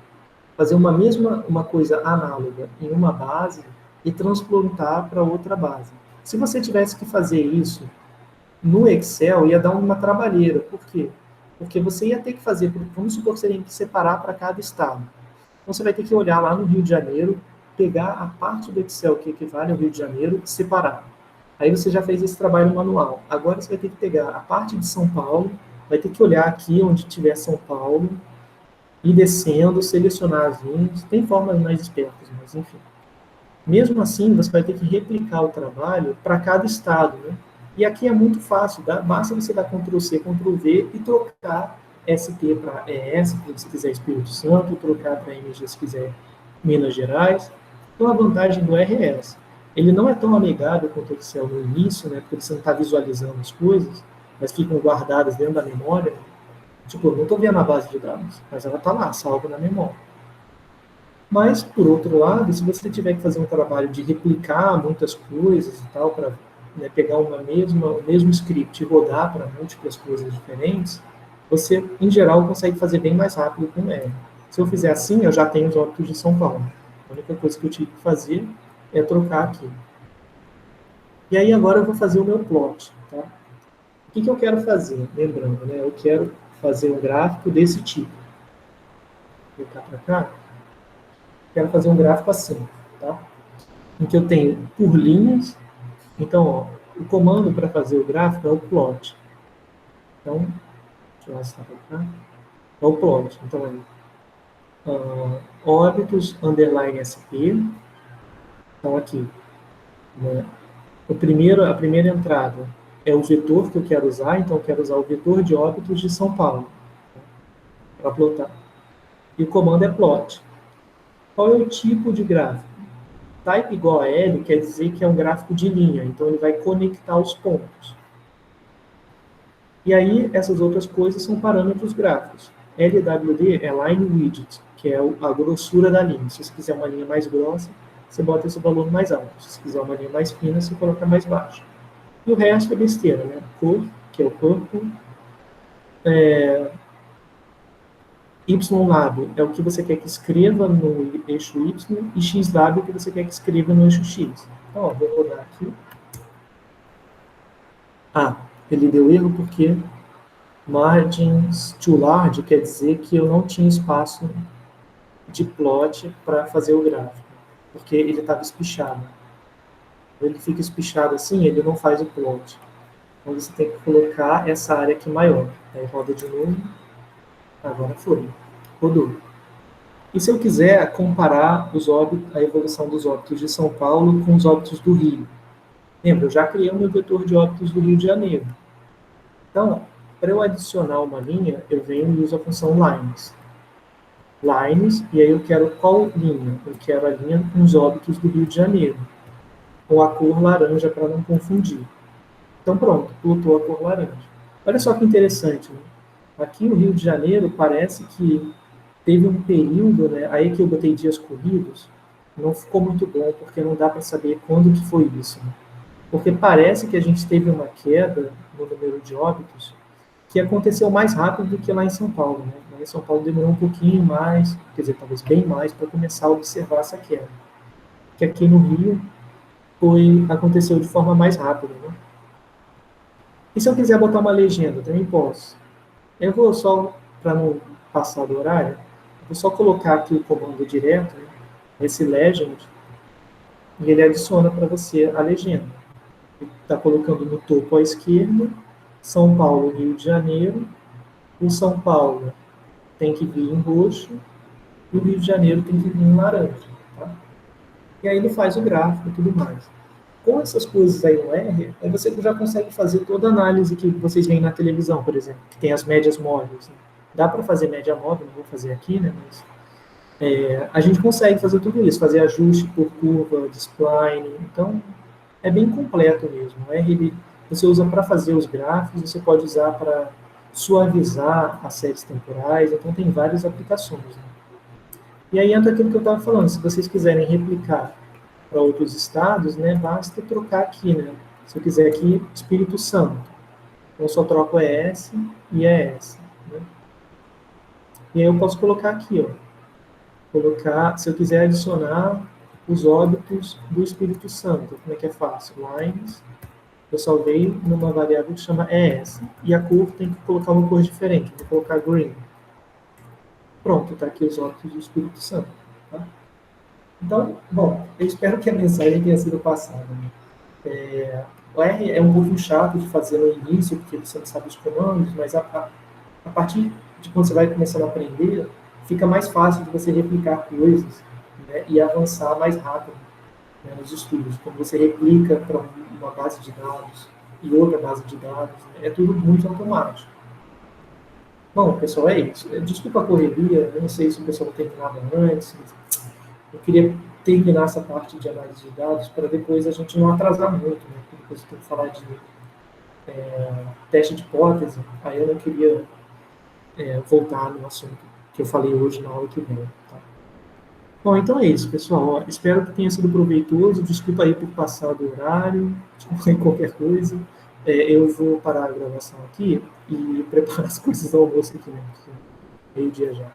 fazer uma coisa análoga em uma base e transplantar para outra base. Se você tivesse que fazer isso no Excel, ia dar uma trabalheira. Por quê? Porque você ia ter que fazer, vamos supor que você tem que separar para cada estado. Então, você vai ter que olhar lá no Rio de Janeiro, pegar a parte do Excel que equivale ao Rio de Janeiro e separar. Aí você já fez esse trabalho manual. Agora você vai ter que pegar a parte de São Paulo, vai ter que olhar aqui onde tiver São Paulo, ir descendo, selecionar as linhas. Tem formas mais espertas, mas enfim. Mesmo assim, você vai ter que replicar o trabalho para cada estado, né? E aqui é muito fácil, basta você dar Ctrl+C, Ctrl+V e trocar ST para ES, se quiser Espírito Santo, trocar para MG se quiser Minas Gerais. Então, a vantagem do R é essa. Ele não é tão amigável quanto o Excel no início, né, porque você não está visualizando as coisas, mas ficam guardadas dentro da memória. Tipo, eu não estou vendo a base de dados, mas ela está lá, salva na memória. Mas, por outro lado, se você tiver que fazer um trabalho de replicar muitas coisas e tal, para pegar o mesmo script e rodar para múltiplas coisas diferentes, você, em geral, consegue fazer bem mais rápido com o R. Se eu fizer assim, eu já tenho os óbitos de São Paulo. A única coisa que eu tive que fazer é trocar aqui. E aí, agora eu vou fazer o meu plot. Tá? O que eu quero fazer? Lembrando, né, eu quero fazer um gráfico desse tipo. Vou clicar para cá. Quero fazer um gráfico assim, tá? Em que eu tenho por linhas. Então, ó, o comando para fazer o gráfico é o plot. Então, deixa eu arrastar para cá. É o plot. Então, óbitos underline SP. Então, aqui, né, a primeira entrada é o vetor que eu quero usar. Então, eu quero usar o vetor de óbitos de São Paulo, tá? Para plotar. E o comando é plot. Qual é o tipo de gráfico? Type igual a L quer dizer que é um gráfico de linha, então ele vai conectar os pontos. E aí, essas outras coisas são parâmetros gráficos. LWD é Line Width, que é a grossura da linha. Se você quiser uma linha mais grossa, você bota esse valor mais alto. Se você quiser uma linha mais fina, você coloca mais baixo. E o resto é besteira, né? Cor, que é o corpo. Y-lab é o que você quer que escreva no eixo Y, e X-lab é o que você quer que escreva no eixo X. Então, ó, vou rodar aqui. Ah, ele deu erro porque margins too large quer dizer que eu não tinha espaço de plot para fazer o gráfico, porque ele estava espichado. Ele fica espichado assim, ele não faz o plot. Então você tem que colocar essa área aqui maior. Aí roda de novo. Agora foi. Rodou. E se eu quiser comparar a evolução dos óbitos de São Paulo com os óbitos do Rio? Lembra, eu já criei o meu vetor de óbitos do Rio de Janeiro. Então, para eu adicionar uma linha, eu venho e uso a função lines. Lines, e aí eu quero qual linha? Eu quero a linha com os óbitos do Rio de Janeiro, com a cor laranja para não confundir. Então pronto, plotou a cor laranja. Olha só que interessante, né? Aqui no Rio de Janeiro parece que teve um período, né, aí que eu botei dias corridos, não ficou muito bom, porque não dá para saber quando que foi isso. Né? Porque parece que a gente teve uma queda no número de óbitos que aconteceu mais rápido do que lá em São Paulo. Né? Lá em São Paulo demorou um pouquinho mais, quer dizer, talvez bem mais, para começar a observar essa queda. Que aqui no Rio aconteceu de forma mais rápida. Né? E se eu quiser botar uma legenda, também posso. Eu vou só, para não passar do horário, vou só colocar aqui o comando direto, né, esse legend, e ele adiciona para você a legenda. Ele está colocando no topo à esquerda, São Paulo, Rio de Janeiro, o São Paulo tem que vir em roxo, e o Rio de Janeiro tem que vir em laranja. Tá? E aí ele faz o gráfico e tudo mais. Com essas coisas aí no R, aí você já consegue fazer toda a análise que vocês veem na televisão, por exemplo, que tem as médias móveis. Né? Dá para fazer média móvel, não vou fazer aqui, né? Mas a gente consegue fazer tudo isso, fazer ajuste por curva, de spline. Então, é bem completo mesmo. O R você usa para fazer os gráficos, você pode usar para suavizar as séries temporais, então tem várias aplicações. Né? E aí entra aquilo que eu estava falando, se vocês quiserem replicar para outros estados, né, basta trocar aqui, né? Se eu quiser aqui, Espírito Santo, então eu só troco ES e ES. Né? E aí eu posso colocar aqui, ó, se eu quiser adicionar os óbitos do Espírito Santo, como é que é fácil? Lines, eu salvei numa variável que chama ES, e a cor tem que colocar uma cor diferente, vou colocar green. Pronto, está aqui os óbitos do Espírito Santo. Tá? Então, bom, eu espero que a mensagem tenha sido passada. Né? O R é um pouquinho chato de fazer no início, porque você não sabe os comandos, mas a partir de quando você vai começando a aprender, fica mais fácil de você replicar coisas, né, e avançar mais rápido, né, nos estudos. Quando você replica para uma base de dados e outra base de dados, né, é tudo muito automático. Bom, pessoal, é isso. Desculpa a correria, eu não sei se o pessoal terminava antes, eu queria terminar essa parte de análise de dados para depois a gente não atrasar muito, né? Porque depois tem que falar de teste de hipótese, aí eu não queria voltar no assunto que eu falei hoje na aula que vem. Tá? Bom, então é isso, pessoal. Ó, espero que tenha sido proveitoso. Desculpa aí por passar do horário, desculpa aí qualquer coisa. Eu vou parar a gravação aqui e preparar as coisas do almoço aqui, né? Meio-dia já.